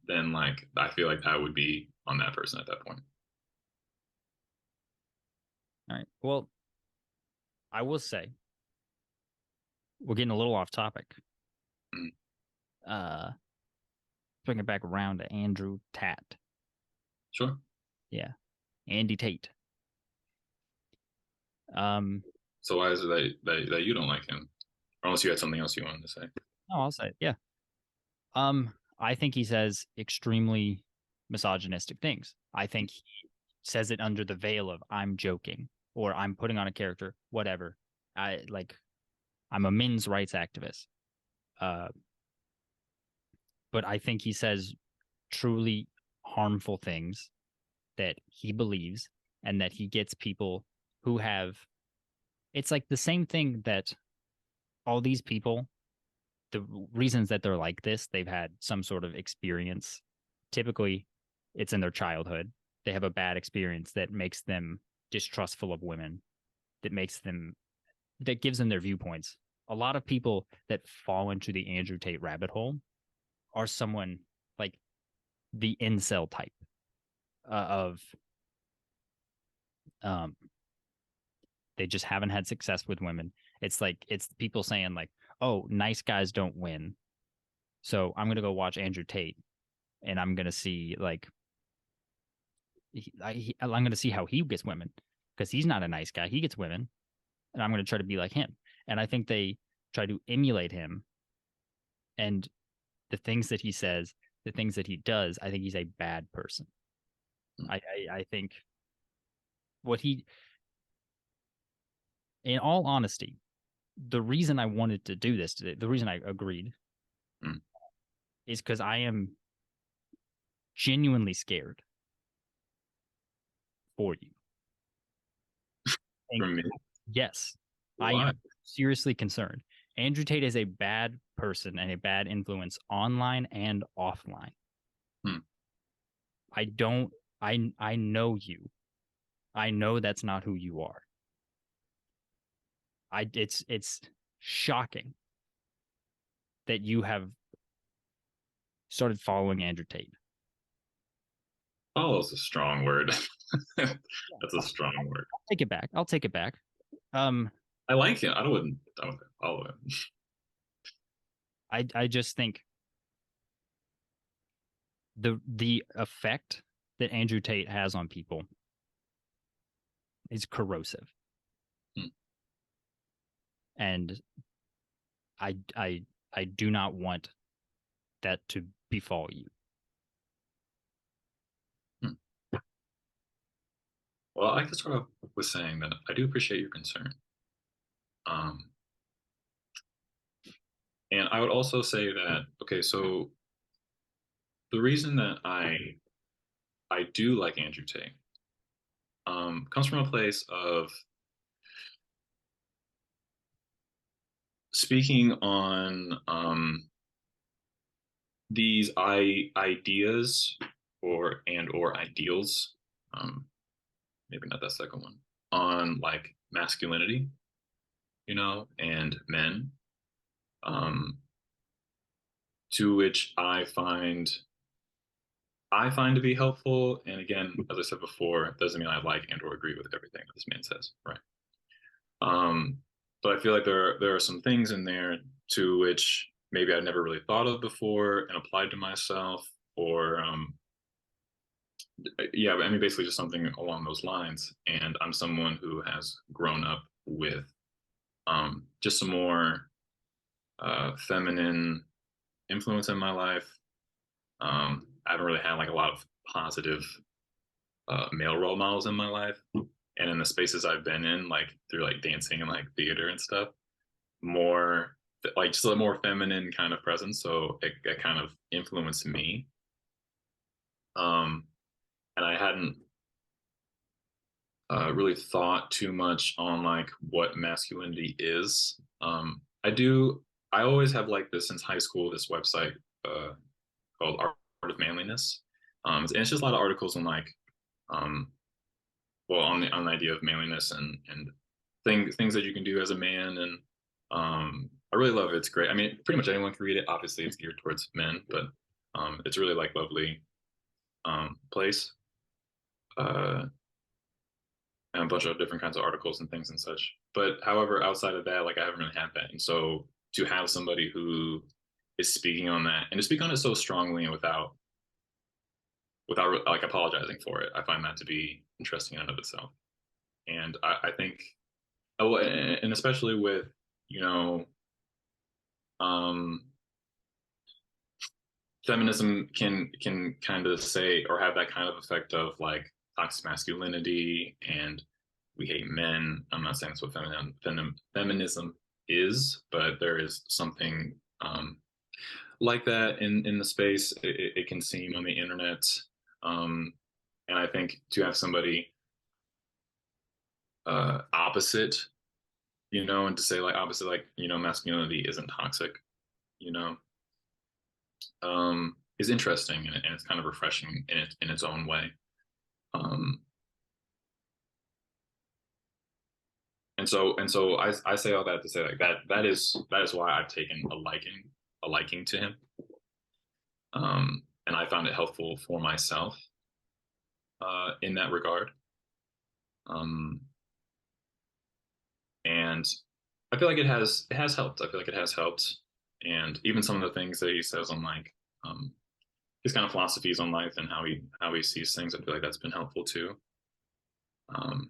then like I feel like I would be on that person at that point. All right. Well, I will say we're getting a little off topic. Mm, Uh, bring it back around to Andrew Tate. sure. Yeah, Andy Tate. Um, So why is it that you don't like him? Or unless you had something else you wanted to say. no, I'll say it. Yeah. I think he says extremely misogynistic things. I think he says it under the veil of I'm joking or I'm putting on a character, whatever. I'm a men's rights activist. Uh, but I think he says truly harmful things that he believes and that he gets people who have it's like the same thing that all these people the reasons that they're like this, they've had some sort of experience. Typically, it's in their childhood. They have a bad experience that makes them distrustful of women, that gives them their viewpoints. A lot of people that fall into the Andrew Tate rabbit hole are someone like the incel type of um they just haven't had success with women. It's people saying like, "Oh, nice guys don't win." So I'm gonna go watch Andrew Tate, and I'm gonna see like I'm gonna see how he gets women because he's not a nice guy. He gets women, and I'm gonna try to be like him. And I think they try to emulate him and the things that he says, the things that he does. I think he's a bad person. I think what he, in all honesty, the reason I wanted to do this today, the reason I agreed, Mm. is because I am genuinely scared for you. For And me, yes, I why? am seriously concerned. Andrew Tate is a bad person and a bad influence online and offline. Hmm. I don't I know you. I know that's not who you are. It's shocking that you have started following Andrew Tate. Oh, it's a strong word. That's a strong word. I'll take it back. I'll take it back. Um, I like him. I wouldn't follow him. I just think the effect that Andrew Tate has on people is corrosive. Hmm. And I do not want that to befall you. Hmm. Well, I could start off with saying that I do appreciate your concern. Um, and I would also say that, okay, so the reason that I do like Andrew Tate comes from a place of speaking on these ideas or ideals, um, maybe not that second one, on like masculinity, you know, and men, um, to which I find to be helpful. And again, as I said before, it doesn't mean I like and or agree with everything that this man says, right? Um, but I feel like there are some things in there to which maybe I've never really thought of before and applied to myself, or yeah, I mean, basically just something along those lines. And I'm someone who has grown up with just some more feminine influence in my life. I haven't really had like a lot of positive male role models in my life, and in the spaces I've been in, like through like dancing and like theater and stuff, more like just a more feminine kind of presence. So it kind of influenced me. Um, and I hadn't really thought too much on like what masculinity is. I do. I always have like this since high school. This website called Art of Manliness. And it's just a lot of articles on like, um, well, on the idea of manliness and things that you can do as a man, and I really love it. It's great. I mean, pretty much anyone can read it. Obviously, it's geared towards men, but it's really like lovely place. Uh, and a bunch of different kinds of articles and things and such. But however, outside of that, like I haven't really had that, and so to have somebody who is speaking on that and to speak on it so strongly and without like apologizing for it, I find that to be interesting in and of itself. And I think, oh, and especially with you know, um, feminism can kind of say or have that kind of effect of like toxic masculinity and we hate men. I'm not saying that's what feminism is, but there is something like that in the space. It can seem on the internet, um, and I think to have somebody opposite, and to say like opposite, like masculinity isn't toxic, you know, is interesting and it's kind of refreshing in its own way. Um, and so I say all that to say like that is why I've taken a liking to him. And I found it helpful for myself in that regard. Um, and I feel like it has helped. I feel like it has helped, and even some of the things that he says on like his kind of philosophies on life and how he sees things, I feel like that's been helpful too. Um,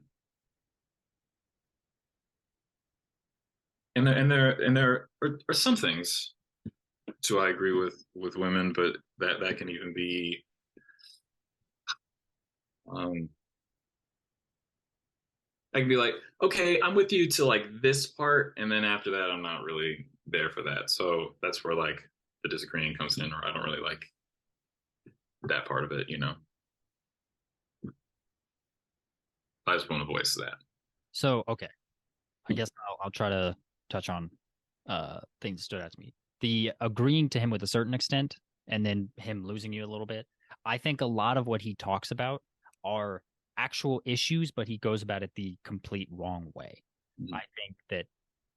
and there are some things too I agree with women, but that can even be um, I can be like, okay, I'm with you to like this part, and then after that, I'm not really there for that. So that's where like the disagreeing comes in, or I don't really like that part of it. I just want to voice that. So, okay, I guess I'll try to touch on things that stood out to me. The agreeing to him with a certain extent and then him losing you a little bit. I think a lot of what he talks about are actual issues, but he goes about it the complete wrong way. Mm-hmm. I think that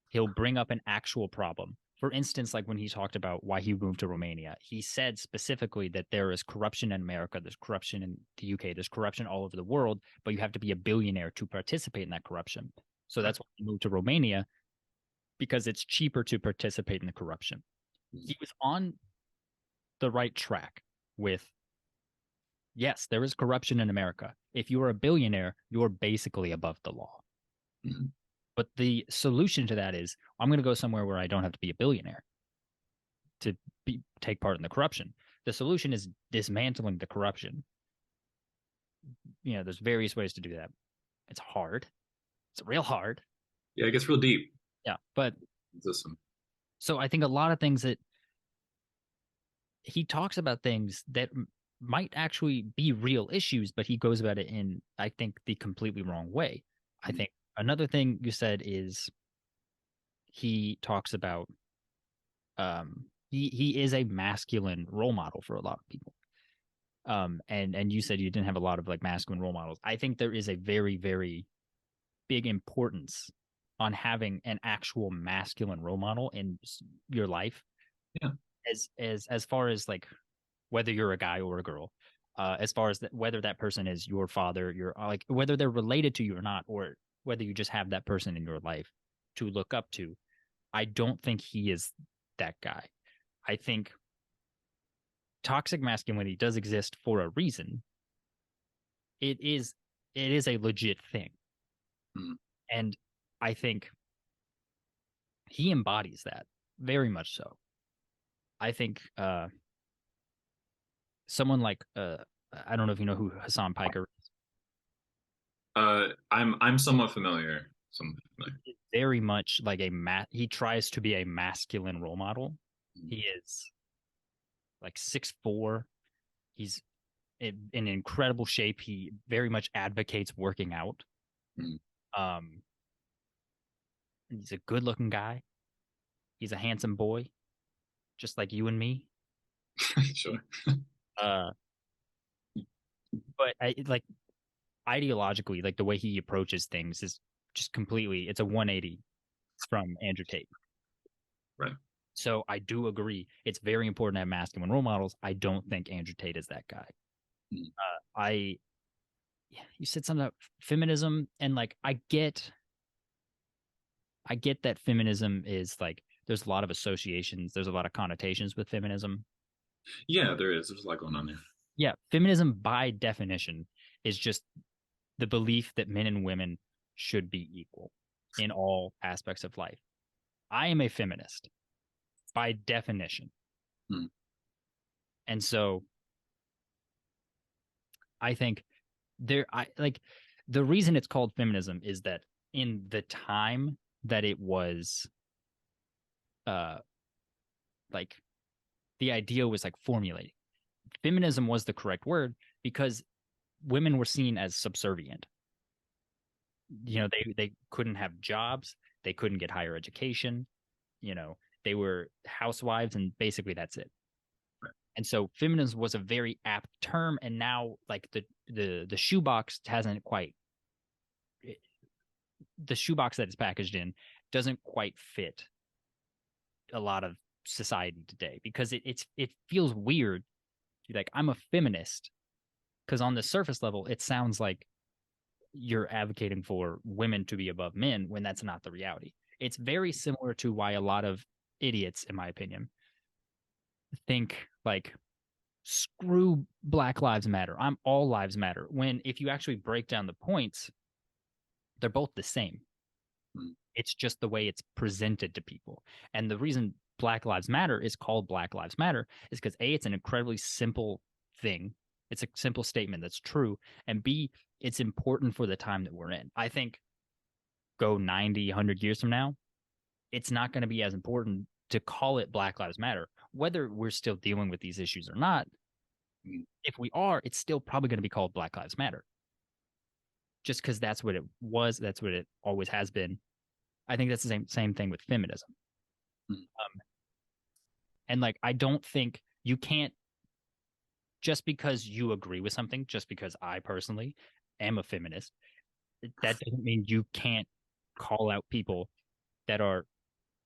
he'll bring up an actual problem. For instance, like when he talked about why he moved to Romania, he said specifically that there is corruption in America, there's corruption in the UK, there's corruption all over the world, but you have to be a billionaire to participate in that corruption. So that's why he moved to Romania, because it's cheaper to participate in the corruption. He was on the right track with, yes, there is corruption in America. If you are a billionaire, you're basically above the law. Mm-hmm. But the solution to that is I'm going to go somewhere where I don't have to be a billionaire to take part in the corruption. The solution is dismantling the corruption. There's various ways to do that. It's hard. It's real hard. Yeah, it gets real deep. Yeah. But Listen. so I think a lot of things that he talks about things that might actually be real issues, but he goes about it in, I think, the completely wrong way. I think another thing you said is he talks about he is a masculine role model for a lot of people. And you said you didn't have a lot of like masculine role models. I think there is a very, very big importance on having an actual masculine role model in your life. Yeah. As far as like whether you're a guy or a girl, as far as whether that person is your father, your like whether they're related to you or not, or whether you just have that person in your life to look up to. I don't think he is that guy. I think toxic masculinity does exist for a reason. It is a legit thing. Mm. And I think he embodies that very much so. I think someone like I don't know if you know who Hassan Piker is. I'm somewhat familiar. Very much like he tries to be a masculine role model. Mm. He is like 6'4". He's in incredible shape. He very much advocates working out. Mm. He's a good looking guy. He's a handsome boy, just like you and me. Sure. Uh, but I like ideologically, like the way he approaches things is just completely, it's a 180 from Andrew Tate. Right. So I do agree. It's very important to have masculine role models. I don't think Andrew Tate is that guy. Mm. You said something about feminism, and like I get that feminism is like there's a lot of associations, there's a lot of connotations with feminism. Yeah, there is. There's a lot going on there. Yeah, feminism by definition is just the belief that men and women should be equal in all aspects of life. I am a feminist by definition. Mm. And so I think I like the reason it's called feminism is that in the time that it was uh like the idea was like formulating, feminism was the correct word because women were seen as subservient. You know, they couldn't have jobs, they couldn't get higher education, you know, they were housewives, and basically that's it. Right. And so feminism was a very apt term, and now like the shoebox hasn't quite, the shoebox that it's packaged in doesn't quite fit a lot of society today because it feels weird. Like, I'm a feminist because on the surface level it sounds like you're advocating for women to be above men when that's not the reality. It's very similar to why a lot of idiots, in my opinion, think like screw Black Lives Matter, I'm all lives matter, when if you actually break down the points, they're both the same. Mm. It's just the way it's presented to people. And the reason Black Lives Matter is called Black Lives Matter is because A, it's an incredibly simple thing. It's a simple statement that's true. And B, it's important for the time that we're in. I think go 90, 100 years from now, it's not going to be as important to call it Black Lives Matter, whether we're still dealing with these issues or not. Mm. If we are, it's still probably going to be called Black Lives Matter. Just because that's what it was, that's what it always has been. I think that's the same thing with feminism. Mm. And like, I don't think you can't, just because you agree with something, just because I personally am a feminist, that doesn't mean you can't call out people that are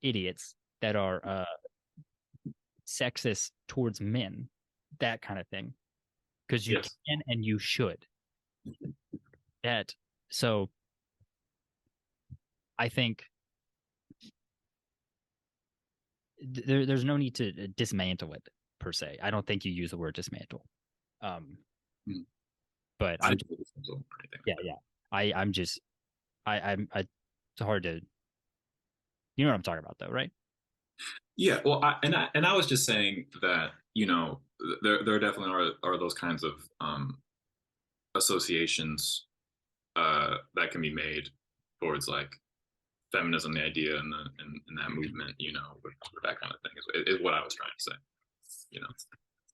idiots, that are sexist towards men, that kind of thing. Because you Yes. can and you should. That so I think there's no need to dismantle it per se. I don't think you use the word dismantle. Mm. But I I'm didn't think it was anything yeah, like that. yeah. I'm just it's hard to, you know what I'm talking about though, right? Yeah, well, I was just saying that, there definitely are those kinds of associations that can be made towards like feminism, the idea, and that movement, with that kind of thing is what I was trying to say, you know.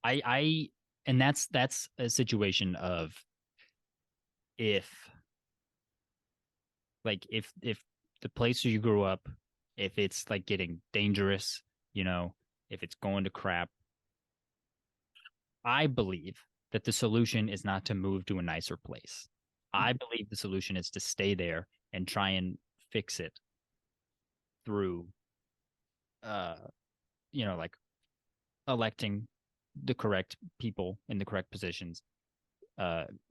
I and that's a situation of, if if the place where you grew up, if it's like getting dangerous, you know, if it's going to crap, I believe that the solution is not to move to a nicer place. I believe the solution is to stay there and try and fix it through uh like electing the correct people in the correct positions,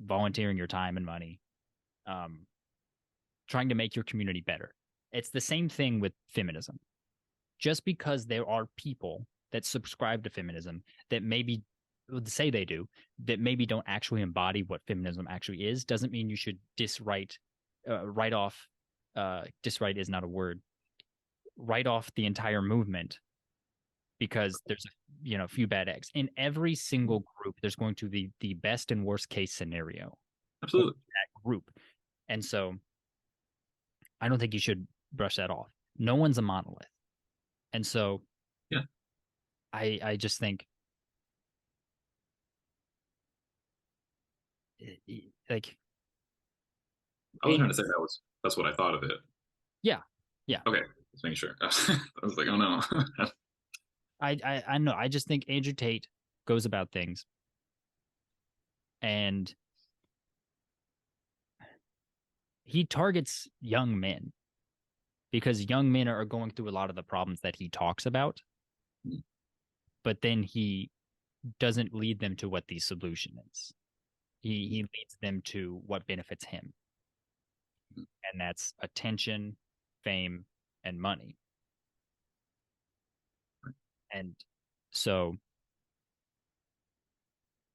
volunteering your time and money, um trying to make your community better. It's the same thing with feminism. Just because there are people that subscribe to feminism that maybe say they do, that maybe don't actually embody what feminism actually is, doesn't mean you should write off. Diswrite is not a word. Write off the entire movement because there's a few bad eggs in every single group. There's going to be the best and worst case scenario for Absolutely. that group, and so I don't think you should brush that off. No one's a monolith, and so Yeah. I just think like I was trying to say that's what I thought of it. yeah, yeah. Okay, just making sure. I was like, oh no. I know. I just think Andrew Tate goes about things, and he targets young men because young men are going through a lot of the problems that he talks about, but then he doesn't lead them to what the solution is. He leads them to what benefits him, and that's attention, fame, and money. And so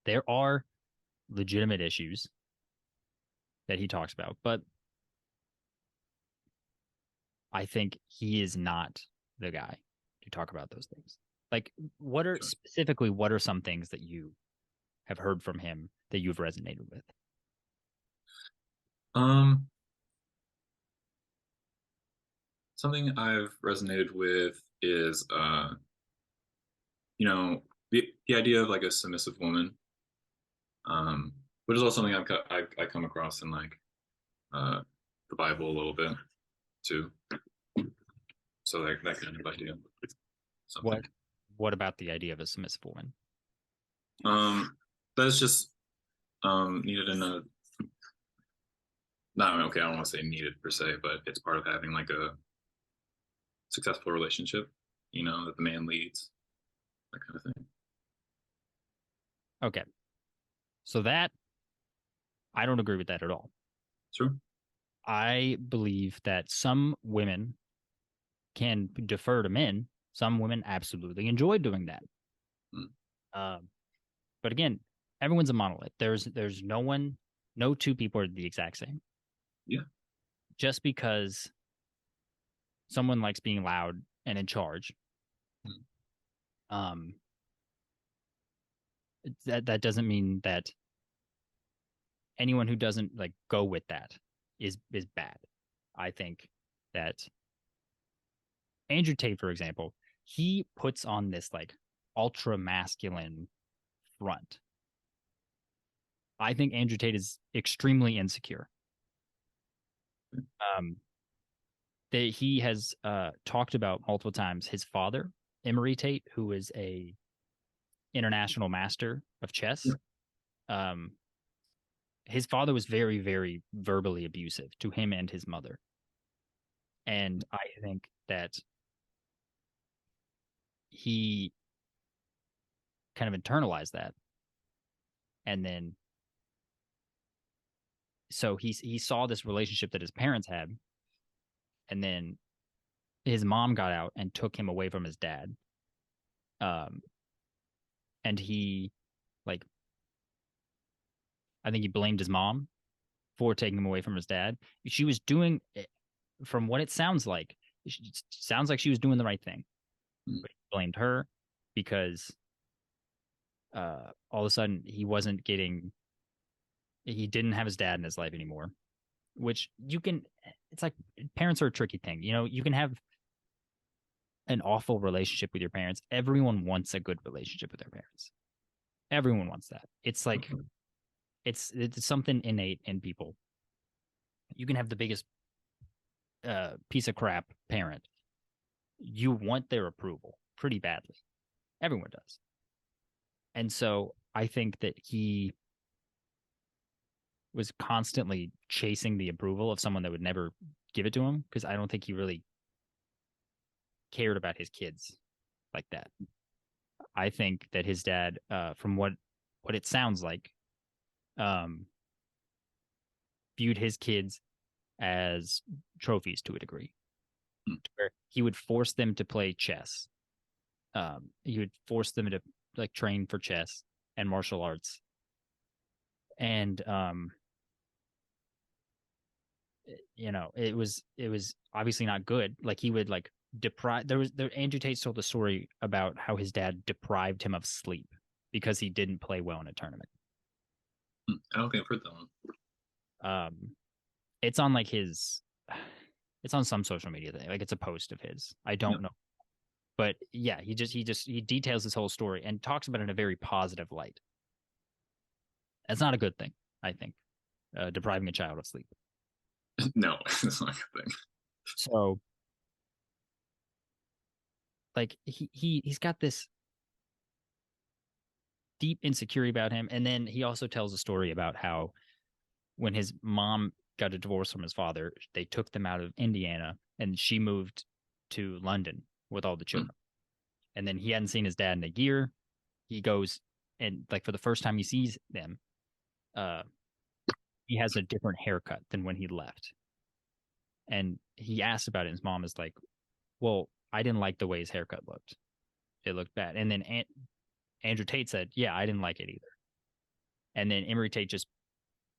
there are legitimate issues that he talks about, but I think he is not the guy to talk about those things. Like, what are some things that you have heard from him that you've resonated with? Um, Something I've resonated with is, the idea of like a submissive woman, which is also something I come across in like uh, the Bible a little bit too. So like that kind of idea, something. What what about the idea of a submissive woman? Um, that's just needed in a not okay. I don't want to say needed per se, but it's part of having like a successful relationship. That the man leads, that kind of thing. Okay. So that I don't agree with that at all. Sure. I believe that some women can defer to men. Some women absolutely enjoy doing that. Mm. But again, everyone's a monolith. There's no two people are the exact same. Yeah. Just because someone likes being loud and in charge, Mm. um, that doesn't mean that anyone who doesn't like go with that is bad. I think that Andrew Tate, for example, he puts on this like ultra masculine front. I think Andrew Tate is extremely insecure. Um, that he has talked about multiple times his father, Emery Tate, who is a international master of chess. Yeah. Um, his father was very, very verbally abusive to him and his mother. And I think that he kind of internalized that. And then so he saw this relationship that his parents had, and then his mom got out and took him away from his dad. Um, and he like I think he blamed his mom for taking him away from his dad. She was doing, from what it sounds like she was doing the right thing. Mm. But he blamed her because all of a sudden he didn't have his dad in his life anymore. Which it's like parents are a tricky thing. You can have an awful relationship with your parents. Everyone wants a good relationship with their parents. Everyone wants that. It's like it's something innate in people. You can have the biggest piece of crap parent. You want their approval pretty badly. Everyone does. And so I think that he was constantly chasing the approval of someone that would never give it to him because I don't think he really cared about his kids like that. I think that his dad, from what it sounds like, viewed his kids as trophies to a degree, Mm. where he would force them to play chess. He would force them to like train for chess and martial arts, and it was obviously not good. Like he would like deprive. Andrew Tate told a story about how his dad deprived him of sleep because he didn't play well in a tournament. I don't think I've heard that one. Um, it's on like it's on some social media thing. Like it's a post of his. I Yeah. don't know, but yeah, he details this whole story and talks about it in a very positive light. That's not a good thing, I think. Depriving a child of sleep. No, it's not a good thing. So like he's got this deep insecurity about him, and then he also tells a story about how when his mom got a divorce from his father. They took them out of Indiana, and she moved to London with all the children. And then he hadn't seen his dad in a year. He goes and like for the first time he sees them, uh, he has a different haircut than when he left. And he asked about it. And his mom is like, "Well, I didn't like the way his haircut looked. It looked bad." And then Andrew Tate said, "Yeah, I didn't like it either." And then Emery Tate just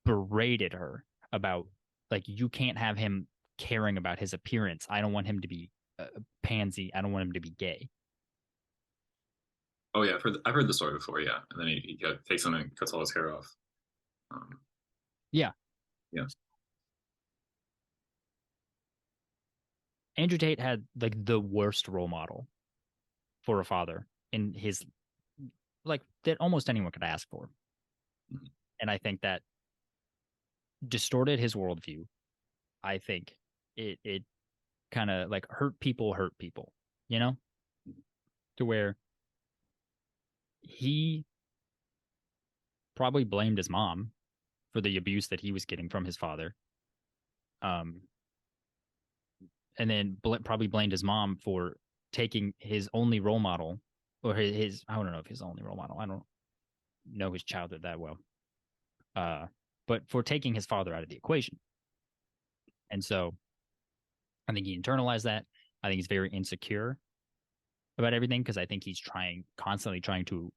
berated her about like you can't have him caring about his appearance. I don't want him to be a pansy. I don't want him to be gay. Oh yeah, I've heard the story before. Yeah, and then he takes him and cuts all his hair off. Um, Yeah. yeah. Andrew Tate had like the worst role model for a father in his like that almost anyone could ask for. Mm-hmm. And I think that distorted his worldview. I think it kind of like hurt people, you know, to where he probably blamed his mom for the abuse that he was getting from his father. Um, and then probably blamed his mom for taking his only role model or his I don't know if his only role model. I don't know his childhood that well. But for taking his father out of the equation. And so I think he internalized that. I think he's very insecure about everything because I think he's constantly trying to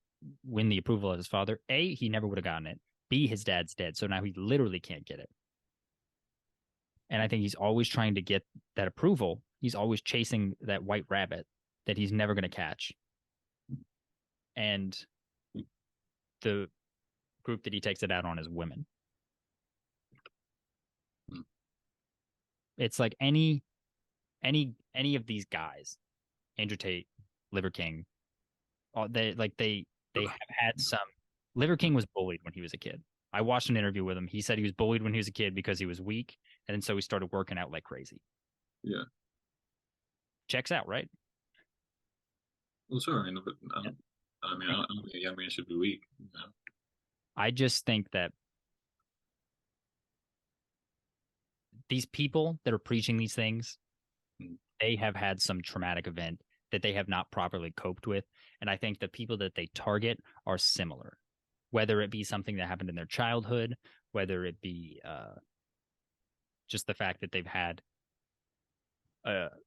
win the approval of his father. A, he never would have gotten it. B, his dad's dead. So now he literally can't get it. And I think he's always trying to get that approval. He's always chasing that white rabbit that he's never going to catch. And the group that he takes it out on is women. It's like any of these guys, Andrew Tate, Liver King, they have had some. Liver King was bullied when he was a kid. I watched an interview with him. He said he was bullied when he was a kid because he was weak, and so he started working out like crazy. Yeah. Checks out, right? Well, sure. I mean, but I don't think a young man should be weak. You know? I just think that these people that are preaching these things, they have had some traumatic event that they have not properly coped with. And I think the people that they target are similar, whether it be something that happened in their childhood, whether it be just the fact that they've had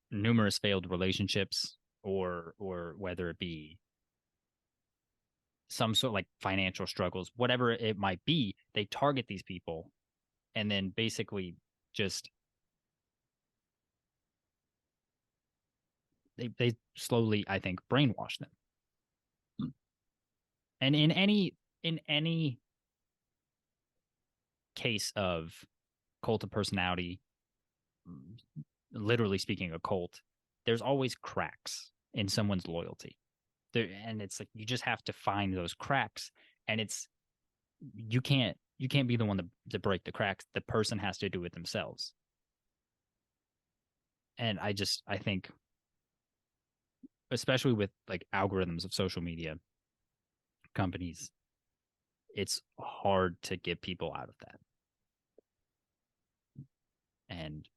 numerous failed relationships, or whether it be some sort of like financial struggles, whatever it might be, they target these people and then basically just they slowly, I think, brainwash them. And in any case of cult of personality, literally speaking, a cult, there's always cracks in someone's loyalty. There, and it's like you just have to find those cracks, and it's you can't be the one to break the cracks. The person has to do it themselves. And I think, especially with like algorithms of social media companies, it's hard to get people out of that. And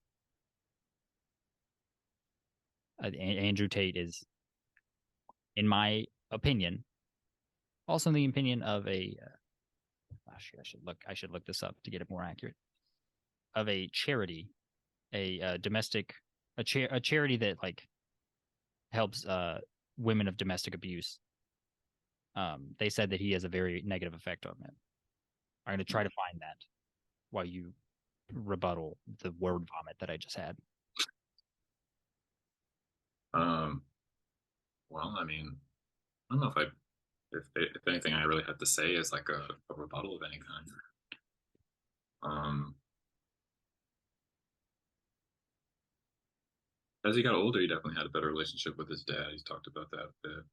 Andrew Tate is, in my opinion, also in the opinion of a I should look this up to get it more accurate, of a charity, a domestic a charity that like helps women of domestic abuse. They said that he has a very negative effect on them. I'm going to try to find that while you rebuttal the word vomit that I just had. Well, I mean, I don't know if anything I really have to say is like a rebuttal of any kind. Um, as he got older, he definitely had a better relationship with his dad. He's talked about that a bit.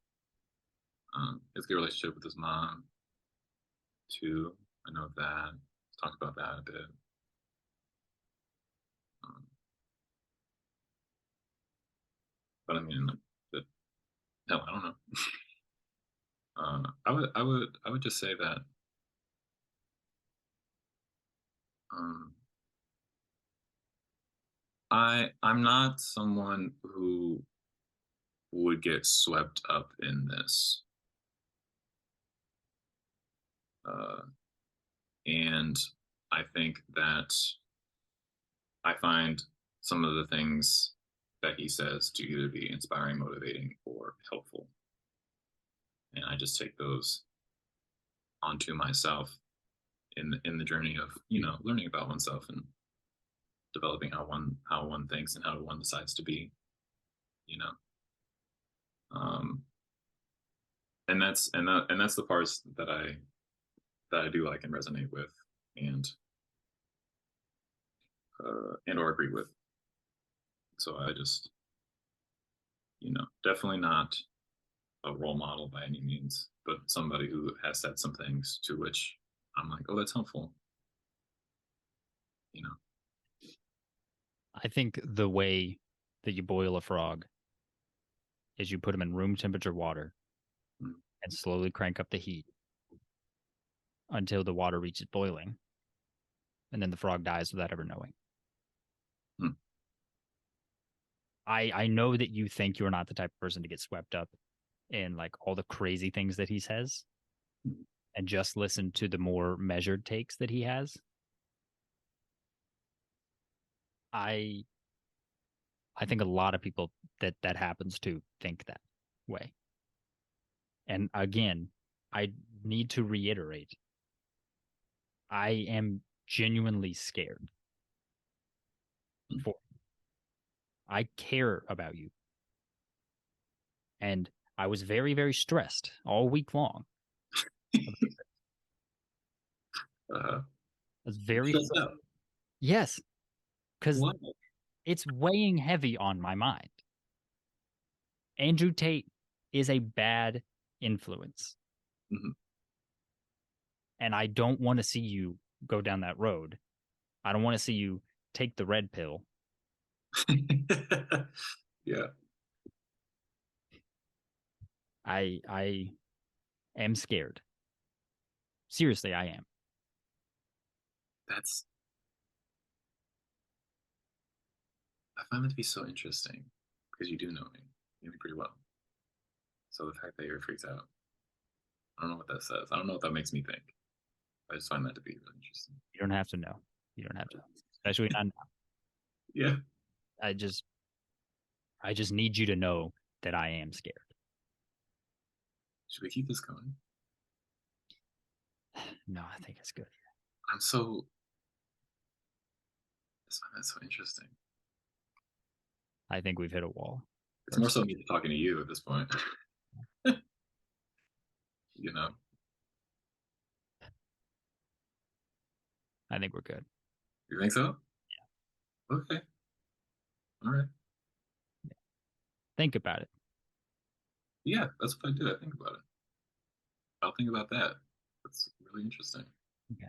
His good relationship with his mom too. I know that. He's talked about that a bit. Um, but I mean, but, no, I don't know. I would just say that um, I'm not someone who would get swept up in this. Uh, and I think that I find some of the things that he says to either be inspiring, motivating, or helpful. And I just take those onto myself in the journey of, learning about oneself and developing how one thinks and how one decides to be, you know. Um, and that's the parts that I do like and resonate with, and or agree with. So I just, definitely not a role model by any means, but somebody who has said some things to which I'm like, oh, that's helpful. You know. I think the way that you boil a frog is you put them in room temperature water Mm. and slowly crank up the heat until the water reaches boiling, and then the frog dies without ever knowing. Mm. I know that you think you're not the type of person to get swept up in like all the crazy things that he says Mm. and just listen to the more measured takes that he has. I I think a lot of people that happens to think that way. And again, I need to reiterate, I am genuinely scared Mm. for you. I care about you. And I was very, very stressed all week long. Uh, I was very, Shut up. yes, because What? it's weighing heavy on my mind. Andrew Tate is a bad influence. Mhm. And I don't want to see you go down that road. I don't want to see you take the red pill. Yeah, I am scared. Seriously, I am. that's. I find that to be so interesting because you do know me, pretty well. So the fact that you're freaked out, I don't know what that says. I don't know what that makes me think. I just find that to be really interesting. You don't have to know. You don't have to, especially not now. Yeah. I just I just need you to know that I am scared. Should we keep this going? No, I think it's good. I'm so. I find that so interesting. I think we've hit a wall. It's more so me talking to you at this point. you know. I think we're good. You think so? Okay. All right. Think about it. Yeah, that's what I do. I think about it. I'll think about that. That's really interesting. Okay.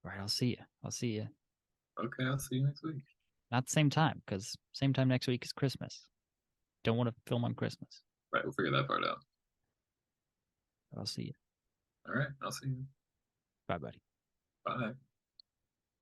All right. I'll see you. I'll see you. Okay, I'll see you next week. Not the same time, because same time next week is Christmas. Don't want to film on Christmas. Right, we'll figure that part out. But I'll see you. All right, I'll see you. Bye, buddy. Bye.